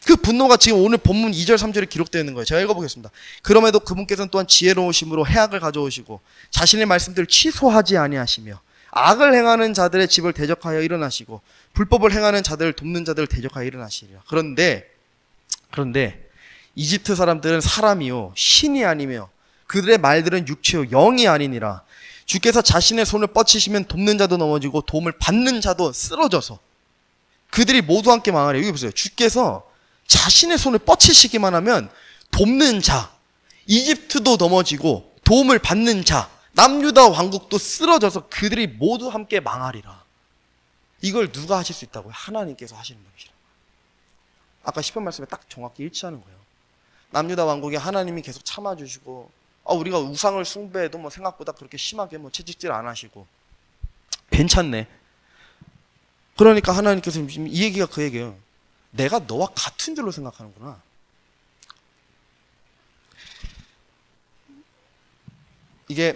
그 분노가 지금 오늘 본문 2절 3절에 기록되어 있는 거예요. 제가 읽어보겠습니다. 그럼에도 그분께서는 또한 지혜로우심으로 해악을 가져오시고 자신의 말씀들을 취소하지 아니하시며 악을 행하는 자들의 집을 대적하여 일어나시고 불법을 행하는 자들을 돕는 자들을 대적하여 일어나시리라. 그런데 이집트 사람들은 사람이요 신이 아니며 그들의 말들은 육체요 영이 아니니라. 주께서 자신의 손을 뻗치시면 돕는 자도 넘어지고 도움을 받는 자도 쓰러져서 그들이 모두 함께 망하리라. 여기 보세요. 주께서 자신의 손을 뻗치시기만 하면 돕는 자, 이집트도 넘어지고 도움을 받는 자, 남유다 왕국도 쓰러져서 그들이 모두 함께 망하리라. 이걸 누가 하실 수 있다고요? 하나님께서 하시는 분이시라고요. 아까 시편 말씀에 딱 정확히 일치하는 거예요. 남유다 왕국에 하나님이 계속 참아주시고, 우리가 우상을 숭배해도 뭐 생각보다 그렇게 심하게 뭐 채찍질 안 하시고 괜찮네. 그러니까 하나님께서 지금 이 얘기가 그 얘기예요. 내가 너와 같은 줄로 생각하는구나. 이게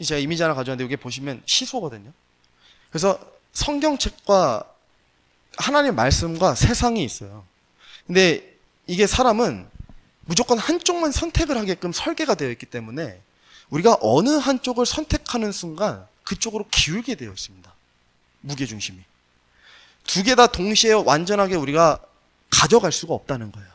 제가 이미지 하나 가져왔는데 여기 보시면 시소거든요. 그래서 성경책과 하나님의 말씀과 세상이 있어요. 근데 이게 사람은 무조건 한쪽만 선택을 하게끔 설계가 되어 있기 때문에 우리가 어느 한쪽을 선택하는 순간 그쪽으로 기울게 되어 있습니다. 무게중심이. 두 개 다 동시에 완전하게 우리가 가져갈 수가 없다는 거예요.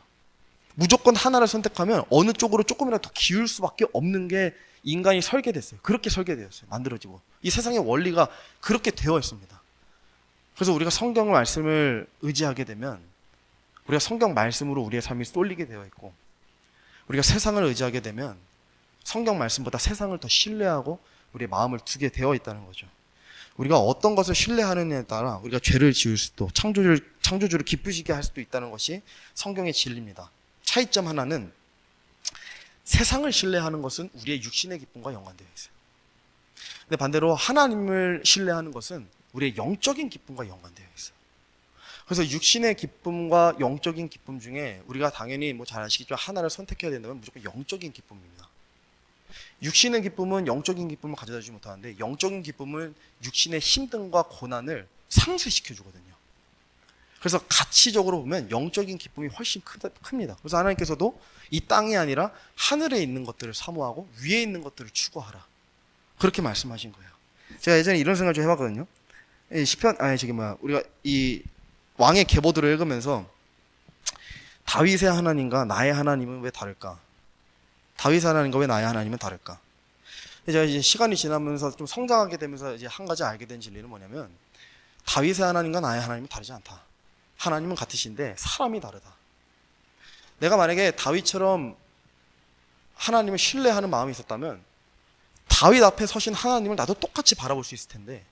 무조건 하나를 선택하면 어느 쪽으로 조금이라도 더 기울 수밖에 없는 게 인간이 설계됐어요. 그렇게 설계되었어요. 만들어지고. 이 세상의 원리가 그렇게 되어 있습니다. 그래서 우리가 성경 말씀을 의지하게 되면 우리가 성경 말씀으로 우리의 삶이 쏠리게 되어 있고, 우리가 세상을 의지하게 되면 성경 말씀보다 세상을 더 신뢰하고 우리의 마음을 두게 되어 있다는 거죠. 우리가 어떤 것을 신뢰하느냐에 따라 우리가 죄를 지을 수도, 창조주를 기쁘시게 할 수도 있다는 것이 성경의 진리입니다. 차이점 하나는 세상을 신뢰하는 것은 우리의 육신의 기쁨과 연관되어 있어요. 근데 반대로 하나님을 신뢰하는 것은 우리의 영적인 기쁨과 연관되어 있어요. 그래서 육신의 기쁨과 영적인 기쁨 중에 우리가 당연히 뭐 잘 아시겠지만 하나를 선택해야 된다면 무조건 영적인 기쁨입니다. 육신의 기쁨은 영적인 기쁨을 가져다 주지 못하는데 영적인 기쁨은 육신의 힘듦과 고난을 상쇄시켜 주거든요. 그래서 가치적으로 보면 영적인 기쁨이 훨씬 큽니다. 그래서 하나님께서도 이 땅이 아니라 하늘에 있는 것들을 사모하고 위에 있는 것들을 추구하라. 그렇게 말씀하신 거예요. 제가 예전에 이런 생각을 좀 해봤거든요. 우리가 이 왕의 계보들을 읽으면서 다윗의 하나님과 나의 하나님은 왜 다를까? 다윗의 하나님과 왜 나의 하나님은 다를까? 제가 이제 시간이 지나면서 좀 성장하게 되면서 이제 한 가지 알게 된 진리는 뭐냐면 다윗의 하나님과 나의 하나님은 다르지 않다. 하나님은 같으신데 사람이 다르다. 내가 만약에 다윗처럼 하나님을 신뢰하는 마음이 있었다면 다윗 앞에 서신 하나님을 나도 똑같이 바라볼 수 있을 텐데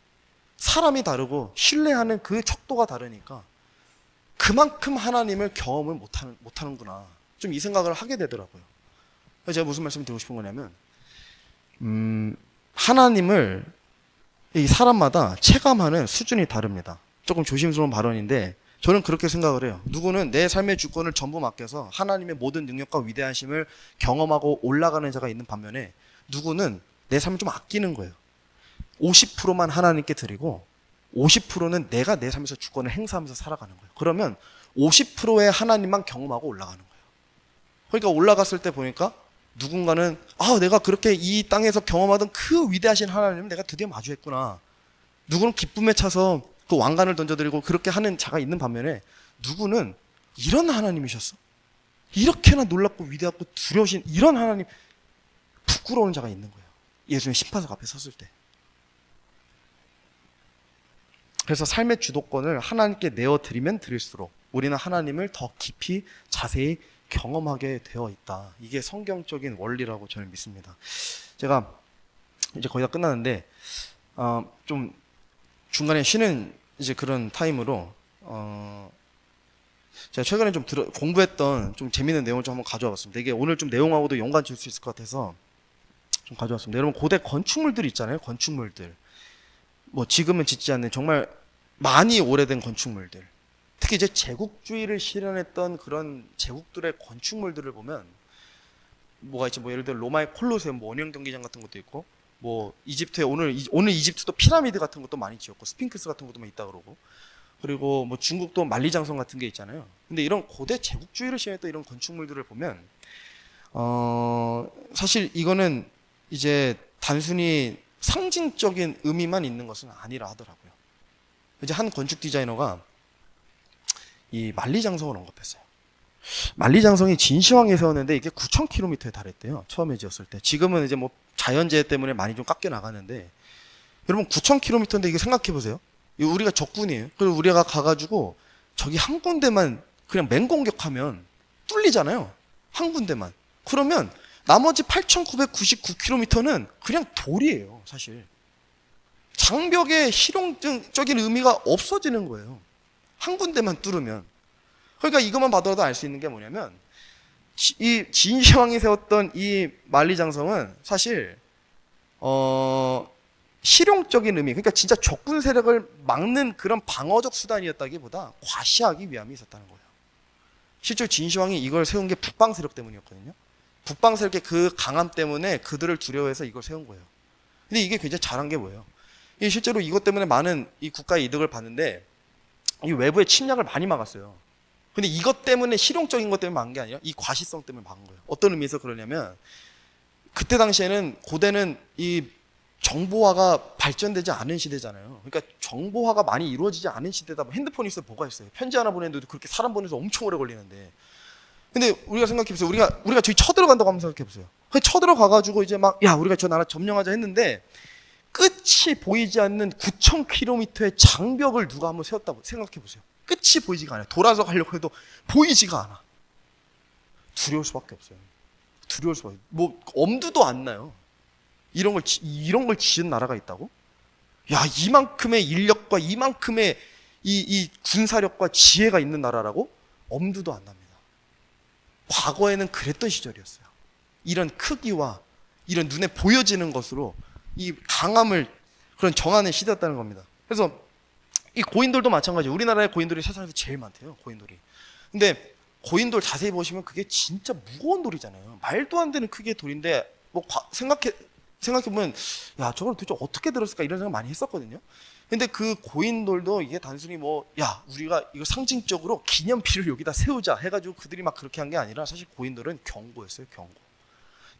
사람이 다르고 신뢰하는 그 척도가 다르니까 그만큼 하나님을 경험을 못하는구나. 좀 이 생각을 하게 되더라고요. 그래서 제가 무슨 말씀을 드리고 싶은 거냐면 하나님을 이 사람마다 체감하는 수준이 다릅니다. 조금 조심스러운 발언인데 저는 그렇게 생각을 해요. 누구는 내 삶의 주권을 전부 맡겨서 하나님의 모든 능력과 위대하심을 경험하고 올라가는 자가 있는 반면에 누구는 내 삶을 좀 아끼는 거예요. 50%만 하나님께 드리고 50%는 내가 내 삶에서 주권을 행사하면서 살아가는 거예요. 그러면 50%의 하나님만 경험하고 올라가는 거예요. 그러니까 올라갔을 때 보니까 누군가는 내가 그렇게 이 땅에서 경험하던 그 위대하신 하나님을 내가 드디어 마주했구나. 누구는 기쁨에 차서 그 왕관을 던져드리고 그렇게 하는 자가 있는 반면에 누구는 이런 하나님이셨어? 이렇게나 놀랍고 위대하고 두려우신 이런 하나님, 부끄러운 자가 있는 거예요. 예수님 심판석 앞에 섰을 때. 그래서 삶의 주도권을 하나님께 내어드리면 드릴수록 우리는 하나님을 더 깊이 자세히 경험하게 되어 있다. 이게 성경적인 원리라고 저는 믿습니다. 제가 이제 거의 다 끝나는데 좀 중간에 쉬는 이제 그런 타임으로 제가 최근에 좀 공부했던 좀 재밌는 내용을 좀 한번 가져와 봤습니다. 이게 오늘 좀 내용하고도 연관 질 수 있을 것 같아서 좀 가져왔습니다. 여러분, 고대 건축물들 있잖아요. 건축물들. 뭐 지금은 짓지 않는 정말 많이 오래된 건축물들. 특히 이제 제국주의를 실현했던 그런 제국들의 건축물들을 보면 뭐가 있지? 뭐 예를 들어 로마의 콜로세움, 뭐 원형 경기장 같은 것도 있고, 뭐 이집트에 오늘 이집트도 피라미드 같은 것도 많이 지었고, 스핑크스 같은 것도 있다 그러고, 그리고 뭐 중국도 만리장성 같은 게 있잖아요. 근데 이런 고대 제국주의를 실현했던 이런 건축물들을 보면 사실 이거는 이제 단순히 상징적인 의미만 있는 것은 아니라 하더라고요. 이제 한 건축 디자이너가 이 만리장성을 언급했어요. 만리장성이 진시황이 세웠는데 이게 9,000km에 달했대요. 처음에 지었을 때. 지금은 이제 뭐 자연재해 때문에 많이 좀 깎여 나가는데, 여러분 9,000km인데 이게 생각해 보세요. 우리가 적군이에요. 그리고 우리가 가가지고 저기 한 군데만 그냥 맹공격하면 뚫리잖아요. 한 군데만. 그러면 나머지 8,999km는 그냥 돌이에요, 사실. 장벽의 실용적인 의미가 없어지는 거예요. 한 군데만 뚫으면. 그러니까 이것만 봐도 알 수 있는 게 뭐냐면, 이 진시황이 세웠던 이 만리장성은 사실 실용적인 의미, 그러니까 진짜 적군 세력을 막는 그런 방어적 수단이었다기보다 과시하기 위함이 있었다는 거예요. 실제로 진시황이 이걸 세운 게 북방 세력 때문이었거든요. 북방 세력의 그 강함 때문에 그들을 두려워해서 이걸 세운 거예요. 근데 이게 굉장히 잘한 게 뭐예요? 실제로 이것 때문에 많은 이 국가의 이득을 봤는데, 이 외부의 침략을 많이 막았어요. 근데 이것 때문에, 실용적인 것 때문에 막은 게 아니라 이 과시성 때문에 막은 거예요. 어떤 의미에서 그러냐면, 그때 당시에는, 고대는 이 정보화가 발전되지 않은 시대잖아요. 그러니까 정보화가 많이 이루어지지 않은 시대다. 핸드폰이 있어서 뭐가 있어요? 편지 하나 보내는데도 그렇게 사람 보내서 엄청 오래 걸리는데. 근데 우리가 생각해보세요. 우리가 저기 쳐들어간다고 한번 생각해보세요. 쳐들어가가지고 이제 막, 야, 우리가 저 나라 점령하자 했는데, 끝이 보이지 않는 9,000km의 장벽을 누가 한번 세웠다고 생각해보세요. 끝이 보이지가 않아요. 돌아서 가려고 해도 보이지가 않아. 두려울 수밖에 없어요. 두려울 수밖에. 뭐 엄두도 안 나요. 이런 걸 지은 나라가 있다고? 야, 이만큼의 인력과 이만큼의 이 군사력과 지혜가 있는 나라라고? 엄두도 안 납니다. 과거에는 그랬던 시절이었어요. 이런 크기와 이런 눈에 보여지는 것으로 이 강함을 그런 정하는 시대였다는 겁니다. 그래서 이 고인돌도 마찬가지예요. 우리나라의 고인돌이 세상에서 제일 많대요. 고인돌이. 근데 고인돌 자세히 보시면 그게 진짜 무거운 돌이잖아요. 말도 안 되는 크기의 돌인데, 뭐 생각해보면, 야, 저걸 도대체 어떻게 들었을까 이런 생각 많이 했었거든요. 근데 그 고인돌도 이게 단순히 뭐, 야, 우리가 이거 상징적으로 기념비를 여기다 세우자 해가지고 그들이 막 그렇게 한 게 아니라, 사실 고인돌은 경고였어요. 경고.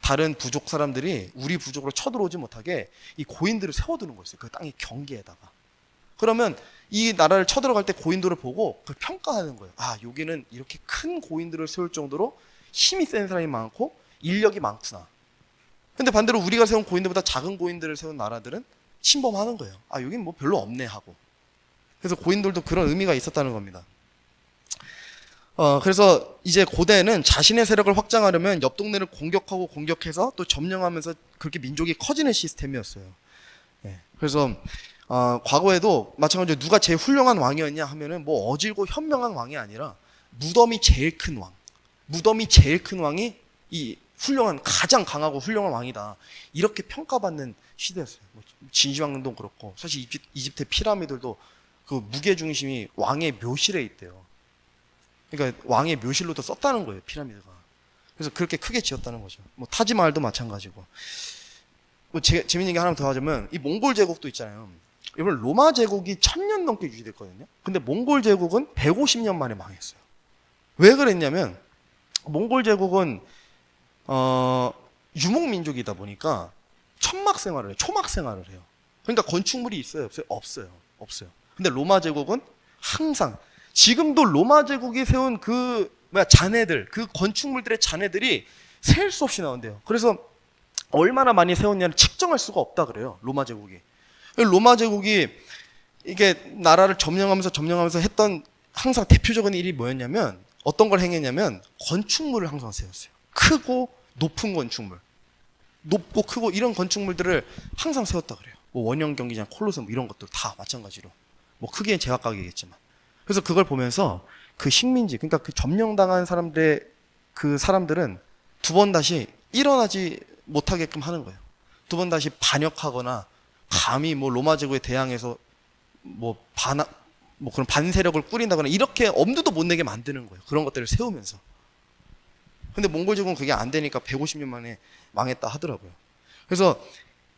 다른 부족 사람들이 우리 부족으로 쳐들어오지 못하게 이 고인들을 세워두는 거였어요. 그 땅의 경계에다가. 그러면 이 나라를 쳐들어갈 때 고인돌을 보고 그걸 평가하는 거예요. 아, 여기는 이렇게 큰 고인들을 세울 정도로 힘이 센 사람이 많고 인력이 많구나. 근데 반대로 우리가 세운 고인들보다 작은 고인들을 세운 나라들은 침범하는 거예요. 아, 여긴 뭐 별로 없네 하고. 그래서 고인돌도 그런 의미가 있었다는 겁니다. 그래서 이제 고대는 자신의 세력을 확장하려면 옆 동네를 공격해서 또 점령하면서 그렇게 민족이 커지는 시스템이었어요. 네. 그래서 과거에도 마찬가지로 누가 제일 훌륭한 왕이었냐 하면은 뭐 어질고 현명한 왕이 아니라 무덤이 제일 큰 왕. 무덤이 제일 큰 왕이 이 가장 강하고 훌륭한 왕이다. 이렇게 평가받는 시대였어요. 뭐 진시황도 그렇고, 사실 이집트의 피라미드도 그 무게중심이 왕의 묘실에 있대요. 그러니까 왕의 묘실로도 썼다는 거예요, 피라미드가. 그래서 그렇게 크게 지었다는 거죠. 뭐 타지마할도 마찬가지고. 뭐 재밌는 게 하나 더 하자면, 이 몽골 제국도 있잖아요. 이번 로마 제국이 1000년 넘게 유지됐거든요. 근데 몽골 제국은 150년 만에 망했어요. 왜 그랬냐면, 몽골 제국은 유목민족이다 보니까 초막 생활을 해요. 그러니까 건축물이 있어요, 없어요? 없어요. 근데 로마 제국은 항상, 지금도 로마 제국이 세운 자네들, 그 건축물들의 자네들이 셀 수 없이 나온대요. 그래서 얼마나 많이 세웠냐를 측정할 수가 없다 그래요, 로마 제국이. 로마 제국이 이게 나라를 점령하면서 했던 항상 대표적인 일이 뭐였냐면, 어떤 걸 행했냐면 건축물을 항상 세웠어요. 크고 높은 건축물, 높고 크고 이런 건축물들을 항상 세웠다 그래요. 뭐 원형 경기장, 콜로세움 이런 것들 다 마찬가지로. 뭐 크기엔 제각각이겠지만. 그래서 그걸 보면서 그 식민지, 그러니까 그 점령당한 그 사람들은 두 번 다시 일어나지 못하게끔 하는 거예요. 두 번 다시 반역하거나 감히 뭐 로마 제국에 대항해서 뭐 그런 반세력을 꾸린다거나 이렇게 엄두도 못 내게 만드는 거예요. 그런 것들을 세우면서. 근데 몽골 제국은 그게 안 되니까 150년 만에 망했다 하더라고요. 그래서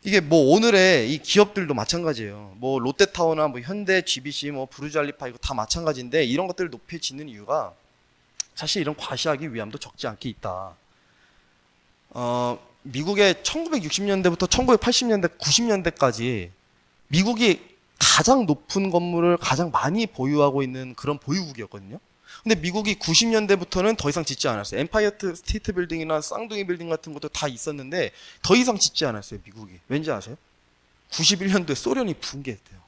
이게 뭐 오늘의 이 기업들도 마찬가지예요. 뭐 롯데타워나 뭐 현대, GBC, 뭐 부르주알리파 이거 다 마찬가지인데 이런 것들을 높이 짓는 이유가 사실 이런 과시하기 위함도 적지 않게 있다. 미국의 1960년대부터 1980년대, 90년대까지 미국이 가장 높은 건물을 가장 많이 보유하고 있는 그런 보유국이었거든요. 근데 미국이 90년대부터는 더 이상 짓지 않았어요. 엠파이어 스테이트 빌딩이나 쌍둥이 빌딩 같은 것도 다 있었는데 더 이상 짓지 않았어요, 미국이. 왠지 아세요? 91년도에 소련이 붕괴했대요.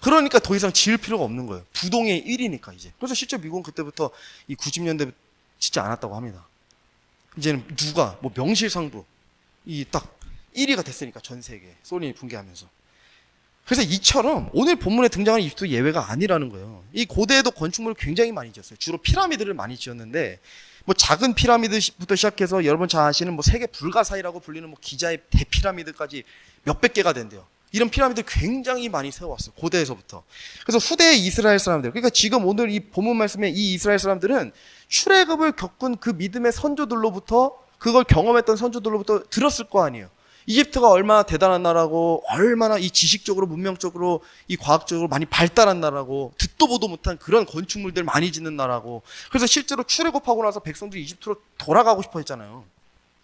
그러니까 더 이상 지을 필요가 없는 거예요. 부동의 1위니까 이제. 그래서 실제 미국은 그때부터 이 90년대 짓지 않았다고 합니다. 이제는 누가 뭐 명실상부 이 딱 1위가 됐으니까 전 세계에 소련이 붕괴하면서. 그래서 이처럼 오늘 본문에 등장하는 이집트도 예외가 아니라는 거예요. 이 고대에도 건축물을 굉장히 많이 지었어요. 주로 피라미드를 많이 지었는데 뭐 작은 피라미드부터 시작해서 여러분 잘 아시는 뭐 세계 불가사의라고 불리는 뭐 기자의 대피라미드까지 몇백 개가 된대요. 이런 피라미드 굉장히 많이 세워왔어요. 고대에서부터. 그래서 후대의 이스라엘 사람들, 그러니까 지금 오늘 이 본문 말씀에 이 이스라엘 사람들은 출애굽을 겪은 그 믿음의 선조들로부터, 그걸 경험했던 선조들로부터 들었을 거 아니에요. 이집트가 얼마나 대단한 나라고, 얼마나 이 지식적으로, 문명적으로, 이 과학적으로 많이 발달한 나라고, 듣도 보도 못한 그런 건축물들 많이 짓는 나라고. 그래서 실제로 출애굽하고 나서 백성들이 이집트로 돌아가고 싶어 했잖아요.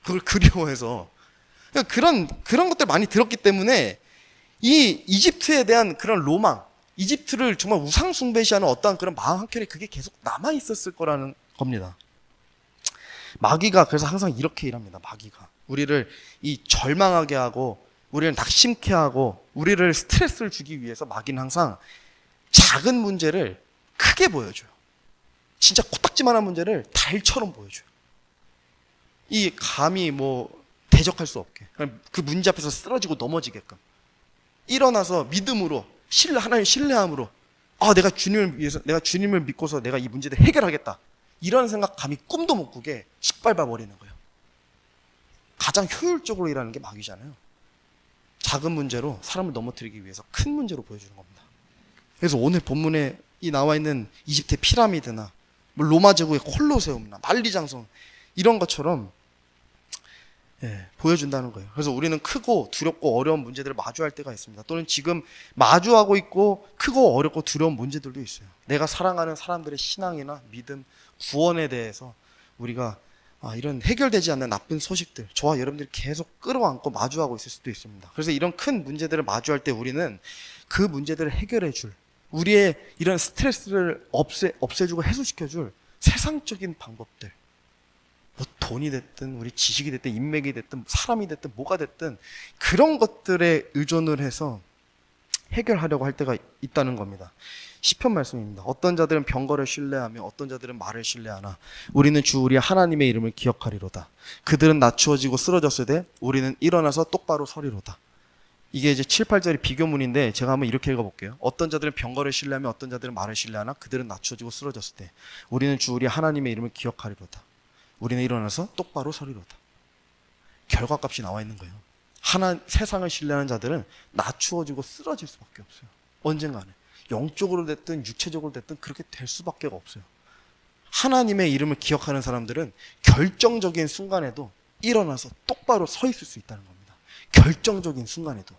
그걸 그리워해서. 그러니까 그런 것들 많이 들었기 때문에 이 이집트에 대한 그런 로망, 이집트를 정말 우상 숭배시하는 어떠한 그런 마음 한켠에 그게 계속 남아 있었을 거라는 겁니다. 마귀가 그래서 항상 이렇게 일합니다. 마귀가 우리를 이 절망하게 하고 우리를 낙심케 하고 우리를 스트레스를 주기 위해서 마귀는 항상 작은 문제를 크게 보여줘요. 진짜 코딱지만한 문제를 달처럼 보여줘요. 이 감히 뭐 대적할 수 없게, 그 문제 앞에서 쓰러지고 넘어지게끔 일어나서 믿음으로 하나님 신뢰함으로 내가 주님을 위해서, 내가 주님을 믿고서 내가 이 문제를 해결하겠다, 이런 생각 감히 꿈도 못 꾸게 짓밟아 버리는 거예요. 가장 효율적으로 일하는 게 마귀잖아요. 작은 문제로 사람을 넘어뜨리기 위해서 큰 문제로 보여주는 겁니다. 그래서 오늘 본문에 이 나와 있는 이집트의 피라미드나 뭐 로마 제국의 콜로세움이나 만리장성 이런 것처럼 보여준다는 거예요. 그래서 우리는 크고 두렵고 어려운 문제들을 마주할 때가 있습니다. 또는 지금 마주하고 있고 크고 어렵고 두려운 문제들도 있어요. 내가 사랑하는 사람들의 신앙이나 믿음, 구원에 대해서 우리가 이런 해결되지 않는 나쁜 소식들, 저와 여러분들이 계속 끌어안고 마주하고 있을 수도 있습니다. 그래서 이런 큰 문제들을 마주할 때 우리는 그 문제들을 해결해 줄, 우리의 이런 스트레스를 없애주고 해소시켜줄 세상적인 방법들, 뭐 돈이 됐든 우리 지식이 됐든 인맥이 됐든 사람이 됐든 뭐가 됐든 그런 것들에 의존을 해서 해결하려고 할 때가 있다는 겁니다. 시편 말씀입니다. 어떤 자들은 병거를 신뢰하며 어떤 자들은 말을 신뢰하나 우리는 주 우리 하나님의 이름을 기억하리로다. 그들은 낮추어지고 쓰러졌을 때 우리는 일어나서 똑바로 서리로다. 이게 이제 7, 8절이 비교문인데 제가 한번 이렇게 읽어볼게요. 어떤 자들은 병거를 신뢰하며 어떤 자들은 말을 신뢰하나 그들은 낮추어지고 쓰러졌을 때 우리는 주 우리 하나님의 이름을 기억하리로다. 우리는 일어나서 똑바로 서리로다. 결과값이 나와 있는 거예요. 세상을 신뢰하는 자들은 낮추어지고 쓰러질 수밖에 없어요. 언젠가는 영적으로 됐든 육체적으로 됐든 그렇게 될 수밖에 없어요. 하나님의 이름을 기억하는 사람들은 결정적인 순간에도 일어나서 똑바로 서 있을 수 있다는 겁니다. 결정적인 순간에도.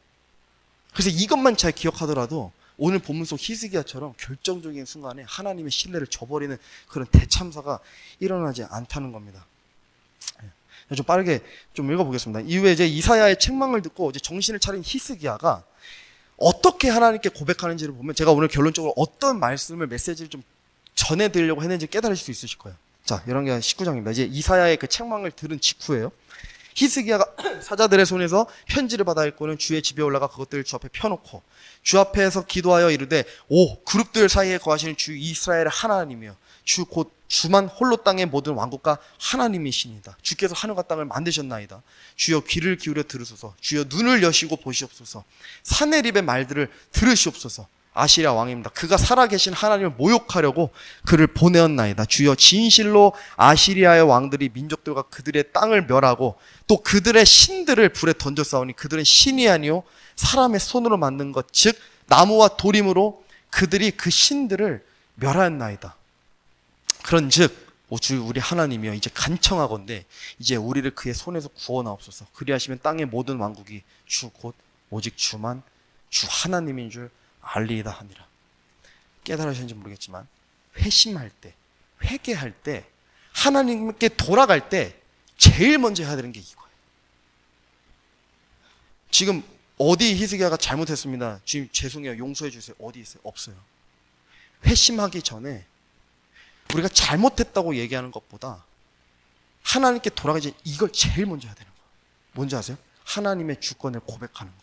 그래서 이것만 잘 기억하더라도 오늘 본문 속 히스기야처럼 결정적인 순간에 하나님의 신뢰를 저버리는 그런 대참사가 일어나지 않다는 겁니다. 좀 빠르게 좀 읽어보겠습니다. 이후에 이제 이사야의 책망을 듣고 이제 정신을 차린 히스기야가 어떻게 하나님께 고백하는지를 보면 제가 오늘 결론적으로 어떤 메시지를 좀 전해드리려고 했는지 깨달으실 수 있으실 거예요. 자, 열왕기하 19장입니다. 이제 이사야의 그 책망을 들은 직후에요. 히스기야가 사자들의 손에서 편지를 받아 읽고는 주의 집에 올라가 그것들을 주 앞에 펴놓고 주 앞에서 기도하여 이르되 그룹들 사이에 거하시는 주 이스라엘의 하나님이여 주 곧 주만 홀로 땅의 모든 왕국과 하나님이시니다. 주께서 하늘과 땅을 만드셨나이다. 주여 귀를 기울여 들으소서. 주여 눈을 여시고 보시옵소서. 사내립의 말들을 들으시옵소서. 아시리아 왕입니다. 그가 살아계신 하나님을 모욕하려고 그를 보내었나이다. 주여, 진실로 아시리아의 왕들이 민족들과 그들의 땅을 멸하고 또 그들의 신들을 불에 던져 싸우니 그들은 신이 아니요 사람의 손으로 만든 것, 즉 나무와 돌임으로 그들이 그 신들을 멸하였나이다. 그런즉 주 우리 하나님이여, 이제 간청하건대 이제 우리를 그의 손에서 구원하옵소서. 그리하시면 땅의 모든 왕국이 주 곧 오직 주만 주 하나님인 줄 알리이다 하니라. 깨달으셨는지 모르겠지만 회심할 때, 회개할 때, 하나님께 돌아갈 때 제일 먼저 해야 되는 게 이거예요. 지금 어디 히스기야가 잘못했습니다, 지금 죄송해요, 용서해 주세요, 어디 있어요? 없어요. 회심하기 전에 우리가 잘못했다고 얘기하는 것보다 하나님께 돌아가기 전에 이걸 제일 먼저 해야 되는 거예요. 뭔지 아세요? 하나님의 주권을 고백하는 거.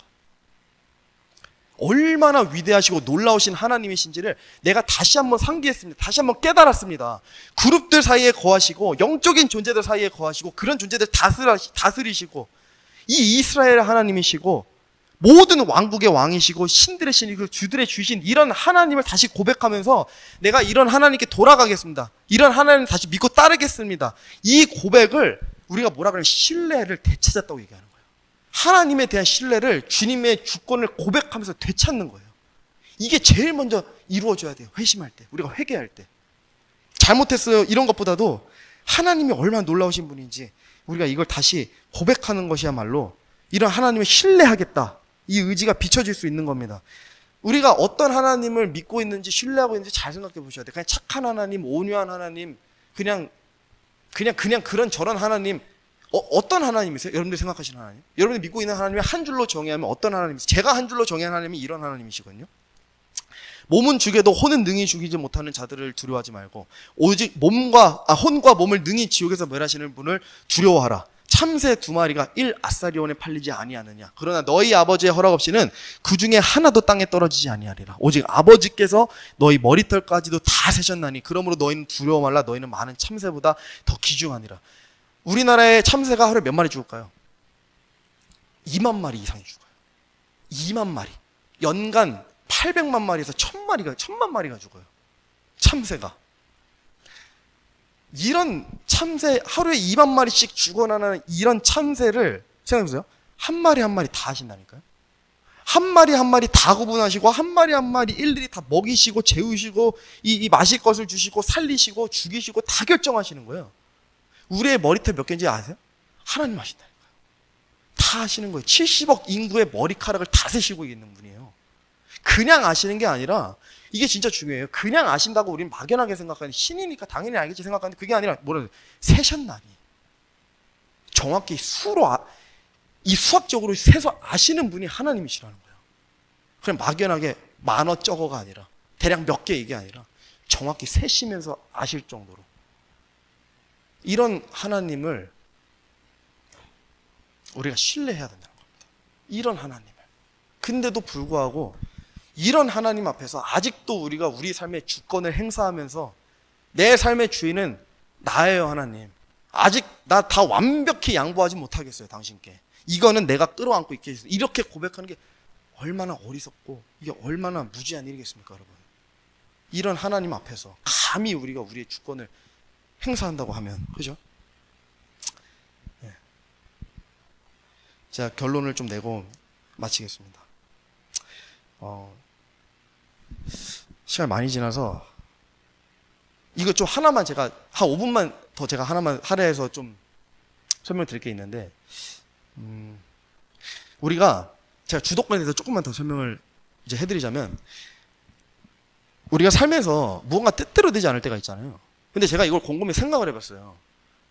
얼마나 위대하시고 놀라우신 하나님이신지를 내가 다시 한번 상기했습니다. 다시 한번 깨달았습니다. 그룹들 사이에 거하시고 영적인 존재들 사이에 거하시고 그런 존재들 다스리시고 이 이스라엘 하나님이시고 모든 왕국의 왕이시고 신들의 신이고 주들의 주신 이런 하나님을 다시 고백하면서 내가 이런 하나님께 돌아가겠습니다, 이런 하나님 다시 믿고 따르겠습니다, 이 고백을 우리가 뭐라 그러면 신뢰를 되찾았다고 얘기하는 거예요. 하나님에 대한 신뢰를, 주님의 주권을 고백하면서 되찾는 거예요. 이게 제일 먼저 이루어져야 돼요. 회심할 때, 우리가 회개할 때. 잘못했어요 이런 것보다도 하나님이 얼마나 놀라우신 분인지 우리가 이걸 다시 고백하는 것이야말로 이런 하나님을 신뢰하겠다, 이 의지가 비춰질 수 있는 겁니다. 우리가 어떤 하나님을 믿고 있는지 신뢰하고 있는지 잘 생각해 보셔야 돼요. 그냥 착한 하나님, 온유한 하나님, 그냥 그런 저런 하나님, 어떤 하나님이세요? 여러분들이 생각하시는 하나님? 여러분이 믿고 있는 하나님이 한 줄로 정의하면 어떤 하나님이세요? 제가 한 줄로 정의한 하나님이 이런 하나님이시거든요. 몸은 죽여도 혼은 능히 죽이지 못하는 자들을 두려워하지 말고 오직 혼과 몸을 능히 지옥에서 멸하시는 분을 두려워하라. 참새 2마리가 1아사리온에 팔리지 아니하느냐. 그러나 너희 아버지의 허락 없이는 그 중에 하나도 땅에 떨어지지 아니하리라. 오직 아버지께서 너희 머리털까지도 다 세셨나니 그러므로 너희는 두려워 말라. 너희는 많은 참새보다 더 귀중하니라. 우리나라의 참새가 하루에 몇 마리 죽을까요? 2만 마리 이상이 죽어요. 2만 마리. 연간 800만 마리에서 1000만 마리가 죽어요. 참새가. 이런 참새, 하루에 2만 마리씩 죽어나는 이런 참새를 생각해보세요. 한 마리 한 마리 다 하신다니까요. 한 마리 한 마리 다 구분하시고 한 마리 한 마리 일일이 다 먹이시고 재우시고 이 마실 것을 주시고 살리시고 죽이시고 다 결정하시는 거예요. 우리의 머리털 몇 개인지 아세요? 하나님 하신다니까요. 다 하시는 거예요. 70억 인구의 머리카락을 다 세시고 있는 분이에요. 그냥 아시는 게 아니라 이게 진짜 중요해요. 그냥 아신다고 우리는 막연하게 생각하는, 신이니까 당연히 알겠지 생각하는데 그게 아니라 뭐라 세셨나니. 정확히 이 수학적으로 세서 아시는 분이 하나님이시라는 거예요. 그냥 막연하게 많어 적어가 아니라 대략 몇 개 이게 아니라 정확히 세시면서 아실 정도로 이런 하나님을 우리가 신뢰해야 된다는 겁니다. 이런 하나님을. 근데도 불구하고 이런 하나님 앞에서 아직도 우리가 우리 삶의 주권을 행사하면서 내 삶의 주인은 나예요, 하나님. 아직 나 다 완벽히 양보하지 못하겠어요, 당신께. 이거는 내가 끌어안고 있게 해주세요. 이렇게 고백하는 게 얼마나 어리석고 이게 얼마나 무지한 일이겠습니까, 여러분. 이런 하나님 앞에서 감히 우리가 우리의 주권을 행사한다고 하면, 그죠? 네. 제가 결론을 좀 내고 마치겠습니다. 시간이 많이 지나서 이거 좀 하나만 제가 한 5분만 더 제가 하나만 할애해서 좀 설명드릴 게 있는데, 우리가 제가 주도권에 대해서 조금만 더 설명을 이제 해드리자면, 우리가 살면서 무언가 뜻대로 되지 않을 때가 있잖아요. 근데 제가 이걸 곰곰이 생각을 해봤어요.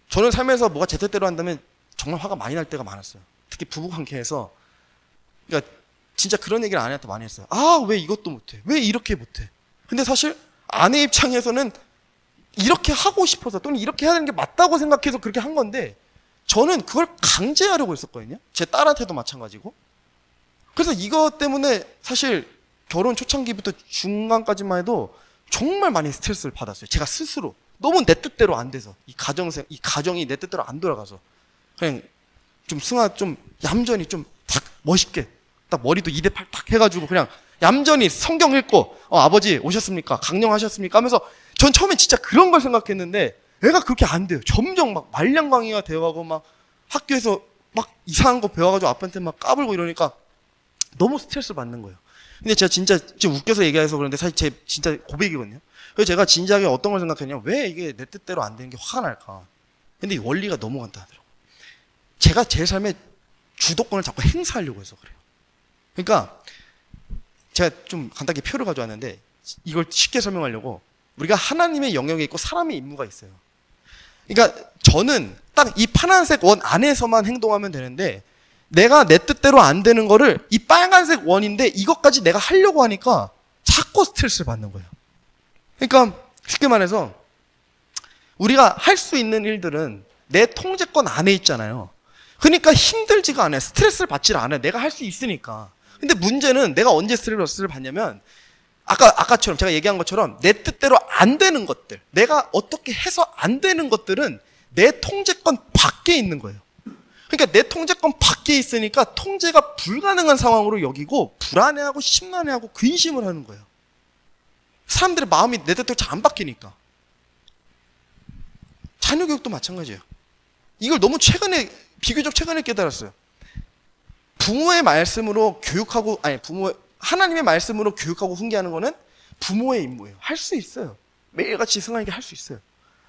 저는 살면서 뭐가 제 뜻대로 한다면 정말 화가 많이 날 때가 많았어요. 특히 부부관계에서. 그러니까 진짜 그런 얘기를 아내한테 많이 했어요. 아, 왜 이것도 못해? 왜 이렇게 못해? 근데 사실 아내 입장에서는 이렇게 하고 싶어서 또는 이렇게 해야 되는 게 맞다고 생각해서 그렇게 한 건데, 저는 그걸 강제하려고 했었거든요. 제 딸한테도 마찬가지고. 그래서 이것 때문에 사실 결혼 초창기부터 중간까지만 해도 정말 많이 스트레스를 받았어요. 제가 스스로. 너무 내 뜻대로 안 돼서. 이 가정이 내 뜻대로 안 돌아가서. 그냥 좀 얌전히 좀 딱 멋있게 딱 머리도 2대8 딱 해가지고 그냥 얌전히 성경 읽고 아버지 오셨습니까? 강령하셨습니까? 하면서 전 처음에 진짜 그런 걸 생각했는데 애가 그렇게 안 돼요. 점점 막 말량광이가 되어가고 막 학교에서 막 이상한 거 배워가지고 아빠한테 막 까불고 이러니까 너무 스트레스를 받는 거예요. 근데 제가 진짜 좀 웃겨서 얘기해서 그런데 사실 제 진짜 고백이거든요. 그래서 제가 진지하게 어떤 걸 생각했냐면 왜 이게 내 뜻대로 안 되는 게 화가 날까? 근데 이 원리가 너무 간단하더라고요. 제가 제 삶에 주도권을 자꾸 행사하려고 해서 그래요. 그러니까 제가 좀 간단하게 표를 가져왔는데 이걸 쉽게 설명하려고 우리가 하나님의 영역에 있고 사람의 임무가 있어요. 그러니까 저는 딱 이 파란색 원 안에서만 행동하면 되는데 내가 내 뜻대로 안 되는 거를 이 빨간색 원인데 이것까지 내가 하려고 하니까 자꾸 스트레스를 받는 거예요. 그러니까 쉽게 말해서 우리가 할 수 있는 일들은 내 통제권 안에 있잖아요. 그러니까 힘들지가 않아요. 스트레스를 받지 않아요. 내가 할 수 있으니까. 근데 문제는 내가 언제 스트레스를 받냐면 아까처럼 제가 얘기한 것처럼 내 뜻대로 안 되는 것들, 내가 어떻게 해서 안 되는 것들은 내 통제권 밖에 있는 거예요. 그러니까 내 통제권 밖에 있으니까 통제가 불가능한 상황으로 여기고 불안해하고 심란해하고 근심을 하는 거예요. 사람들의 마음이 내 뜻대로 잘 안 바뀌니까. 자녀 교육도 마찬가지예요. 이걸 너무 비교적 최근에 깨달았어요. 부모의 말씀으로 교육하고, 하나님의 말씀으로 교육하고 훈계하는 거는 부모의 임무예요. 할 수 있어요. 매일같이 승하에게 할 수 있어요.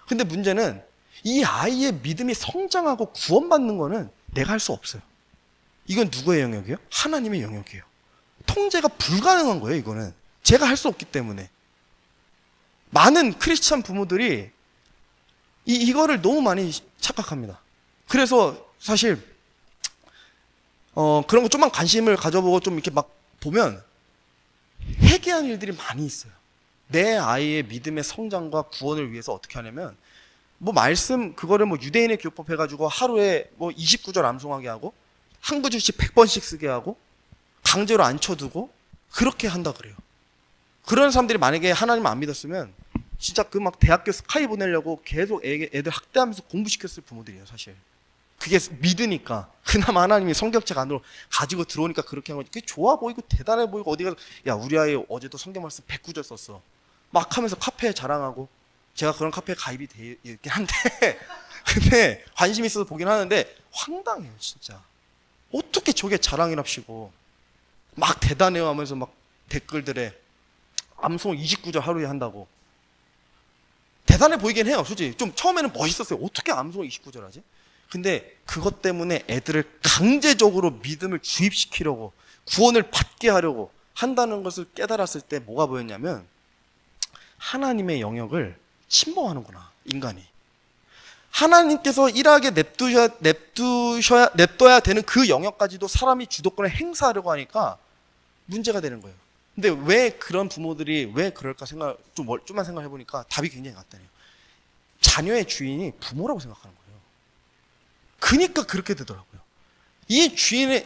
근데 문제는 이 아이의 믿음이 성장하고 구원받는 거는 내가 할 수 없어요. 이건 누구의 영역이에요? 하나님의 영역이에요. 통제가 불가능한 거예요, 이거는. 제가 할 수 없기 때문에. 많은 크리스찬 부모들이 이거를 너무 많이 착각합니다. 그래서 사실 그런 거 좀만 관심을 가져보고 좀 이렇게 막 보면 회개한 일들이 많이 있어요. 내 아이의 믿음의 성장과 구원을 위해서 어떻게 하냐면 그거를 유대인의 교법 해가지고 하루에 29절 암송하게 하고 한 구절씩 100번씩 쓰게 하고 강제로 앉혀두고 그렇게 한다 그래요. 그런 사람들이 만약에 하나님을 안 믿었으면 진짜 대학교 스카이 보내려고 계속 애들 학대하면서 공부시켰을 부모들이에요, 사실. 그게 믿으니까. 그나마 하나님이 성경책 안으로 가지고 들어오니까 그렇게 한 거지. 그게 좋아 보이고 대단해 보이고 어디 가서 야, 우리 아이 어제도 성경 말씀 109절 썼어. 막 하면서 카페에 자랑하고 제가 그런 카페에 가입이 돼 있긴 한데 근데 관심 있어서 보긴 하는데 황당해요, 진짜. 어떻게 저게 자랑이랍시고 막 대단해요 하면서 막 댓글들에 암송 29절 하루에 한다고. 대단해 보이긴 해요, 솔직히. 좀 처음에는 멋있었어요. 어떻게 암송 29절 하지? 근데 그것 때문에 애들을 강제적으로 믿음을 주입시키려고 구원을 받게 하려고 한다는 것을 깨달았을 때 뭐가 보였냐면 하나님의 영역을 침범하는구나, 인간이. 하나님께서 일하게 냅둬야 되는 그 영역까지도 사람이 주도권을 행사하려고 하니까 문제가 되는 거예요. 근데 왜 그런 부모들이 왜 그럴까 좀만 생각해 보니까 답이 굉장히 간단해요. 자녀의 주인이 부모라고 생각하는 거예요. 그러니까 그렇게 되더라고요.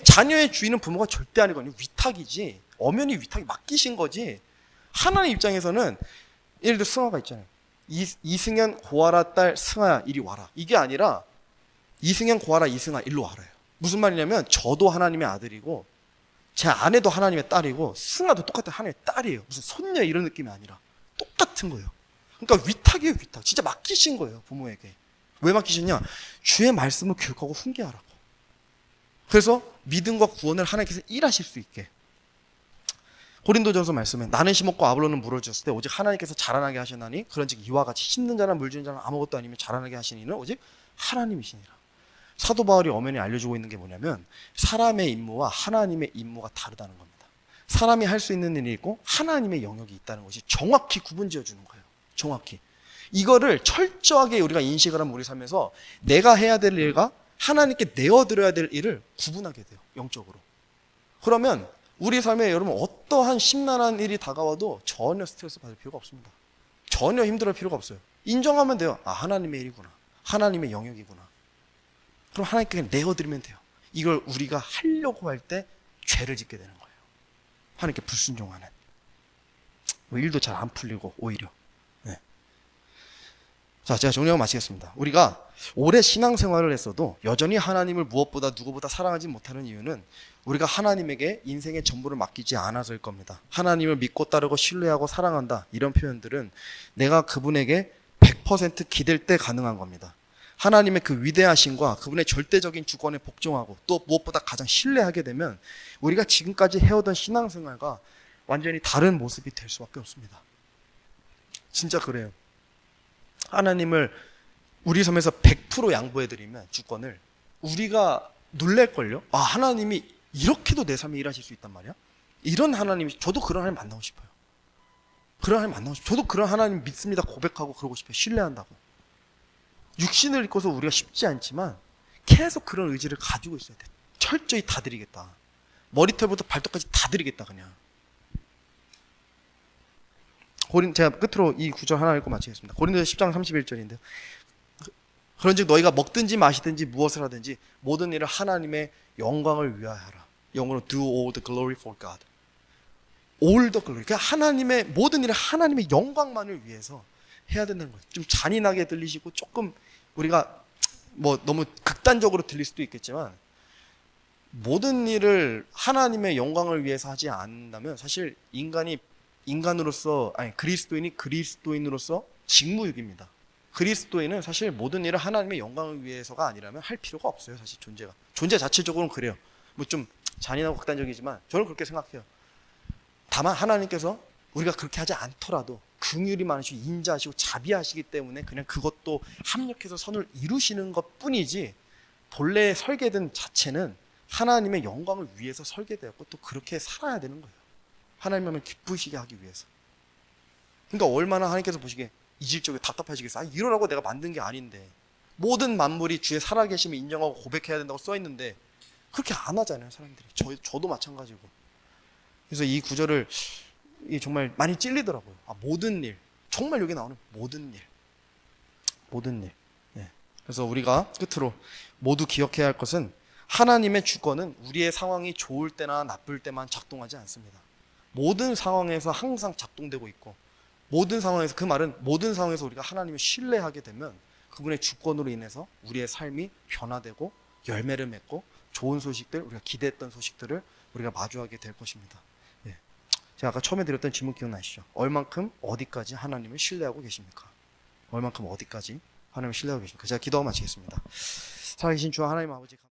자녀의 주인은 부모가 절대 아니거든요. 위탁이지. 엄연히 위탁이 맡기신 거지. 하나님 입장에서는 예를 들어 승아가 있잖아요. 이승현 고아라 딸 승아야 이리 와라. 이게 아니라 이승현 고아라 이승아 일로 와라요. 무슨 말이냐면 저도 하나님의 아들이고 제 아내도 하나님의 딸이고 승아도 똑같은 하나님의 딸이에요. 무슨 손녀 이런 느낌이 아니라 똑같은 거예요. 그러니까 위탁이에요, 위탁. 진짜 맡기신 거예요, 부모에게. 왜 맡기셨냐? 주의 말씀을 교육하고 훈계하라고. 그래서 믿음과 구원을 하나님께서 일하실 수 있게. 고린도전서 말씀에 나는 심었고 아볼로는 물을 주었을 때 오직 하나님께서 자라나게 하시나니 그런즉 이와 같이 심는 자나 물 주는 자는 아무것도 아니면 자라나게 하시는 이는 오직 하나님이시니라. 사도 바울이 엄연히 알려주고 있는 게 뭐냐면 사람의 임무와 하나님의 임무가 다르다는 겁니다. 사람이 할 수 있는 일이 있고 하나님의 영역이 있다는 것이 정확히 구분지어 주는 거예요. 정확히. 이거를 철저하게 우리가 인식을 하면 우리 삶에서 내가 해야 될 일과 하나님께 내어드려야 될 일을 구분하게 돼요, 영적으로. 그러면 우리 삶에 여러분 어떠한 심란한 일이 다가와도 전혀 스트레스 받을 필요가 없습니다. 전혀 힘들어할 필요가 없어요. 인정하면 돼요. 아, 하나님의 일이구나. 하나님의 영역이구나. 그럼 하나님께 내어드리면 돼요. 이걸 우리가 하려고 할 때 죄를 짓게 되는 거예요. 하나님께 불순종하는. 일도 잘 안 풀리고 오히려. 네. 자, 제가 정리하고 마치겠습니다. 우리가 오래 신앙생활을 했어도 여전히 하나님을 무엇보다 누구보다 사랑하지 못하는 이유는 우리가 하나님에게 인생의 전부를 맡기지 않아서일 겁니다. 하나님을 믿고 따르고 신뢰하고 사랑한다, 이런 표현들은 내가 그분에게 100% 기댈 때 가능한 겁니다. 하나님의 그 위대하심과 그분의 절대적인 주권에 복종하고 또 무엇보다 가장 신뢰하게 되면 우리가 지금까지 해오던 신앙생활과 완전히 다른 모습이 될 수밖에 없습니다. 진짜 그래요. 하나님을 우리 삶에서 100% 양보해드리면 주권을, 우리가 놀랄걸요? 아, 하나님이 이렇게도 내 삶에 일하실 수 있단 말이야? 이런 하나님이, 저도 그런 하나님 만나고 싶어요. 그런 하나님 만나고 싶어요. 저도 그런 하나님 믿습니다 고백하고 그러고 싶어요. 신뢰한다고. 육신을 입고서 우리가 쉽지 않지만 계속 그런 의지를 가지고 있어야 돼. 철저히 다 드리겠다. 머리털부터 발톱까지 다 드리겠다 그냥. 제가 끝으로 이 구절 하나 읽고 마치겠습니다. 고린도서 10장 31절인데요. 그런즉 너희가 먹든지 마시든지 무엇을 하든지 모든 일을 하나님의 영광을 위하여 하라. 영어로 do all the glory for God. all the glory. 그러니까 하나님의 모든 일을 하나님의 영광만을 위해서 해야 된다는 거예요. 좀 잔인하게 들리시고 조금 우리가 뭐 너무 극단적으로 들릴 수도 있겠지만, 모든 일을 하나님의 영광을 위해서 하지 않는다면 사실 인간으로서, 아니 그리스도인이 그리스도인으로서 직무유기입니다. 그리스도인은 사실 모든 일을 하나님의 영광을 위해서가 아니라면 할 필요가 없어요. 사실 존재 자체적으로는 그래요. 뭐 좀 잔인하고 극단적이지만 저는 그렇게 생각해요. 다만 하나님께서 우리가 그렇게 하지 않더라도 긍휼이 많으시고 인자하시고 자비하시기 때문에 그냥 그것도 합력해서 선을 이루시는 것 뿐이지, 본래 설계된 자체는 하나님의 영광을 위해서 설계되었고 또 그렇게 살아야 되는 거예요. 하나님을 기쁘시게 하기 위해서. 그러니까 얼마나 하나님께서 보시기에 이질적이고 답답하시겠어요. 아, 이러라고 내가 만든 게 아닌데, 모든 만물이 주의 살아계심을 인정하고 고백해야 된다고 써있는데 그렇게 안 하잖아요 사람들이. 저도 마찬가지고. 그래서 이 구절을 정말 많이 찔리더라고요. 아, 모든 일, 정말 여기 나오는 모든 일. 네. 그래서 우리가 끝으로 모두 기억해야 할 것은, 하나님의 주권은 우리의 상황이 좋을 때나 나쁠 때만 작동하지 않습니다. 모든 상황에서 항상 작동되고 있고, 모든 상황에서, 그 말은 모든 상황에서 우리가 하나님을 신뢰하게 되면 그분의 주권으로 인해서 우리의 삶이 변화되고 열매를 맺고 좋은 소식들, 우리가 기대했던 소식들을 우리가 마주하게 될 것입니다. 예. 제가 아까 처음에 드렸던 질문 기억나시죠? 얼만큼 어디까지 하나님을 신뢰하고 계십니까? 얼만큼 어디까지 하나님을 신뢰하고 계십니까? 제가 기도하고 마치겠습니다. 살아계신 주 하나님 아버지,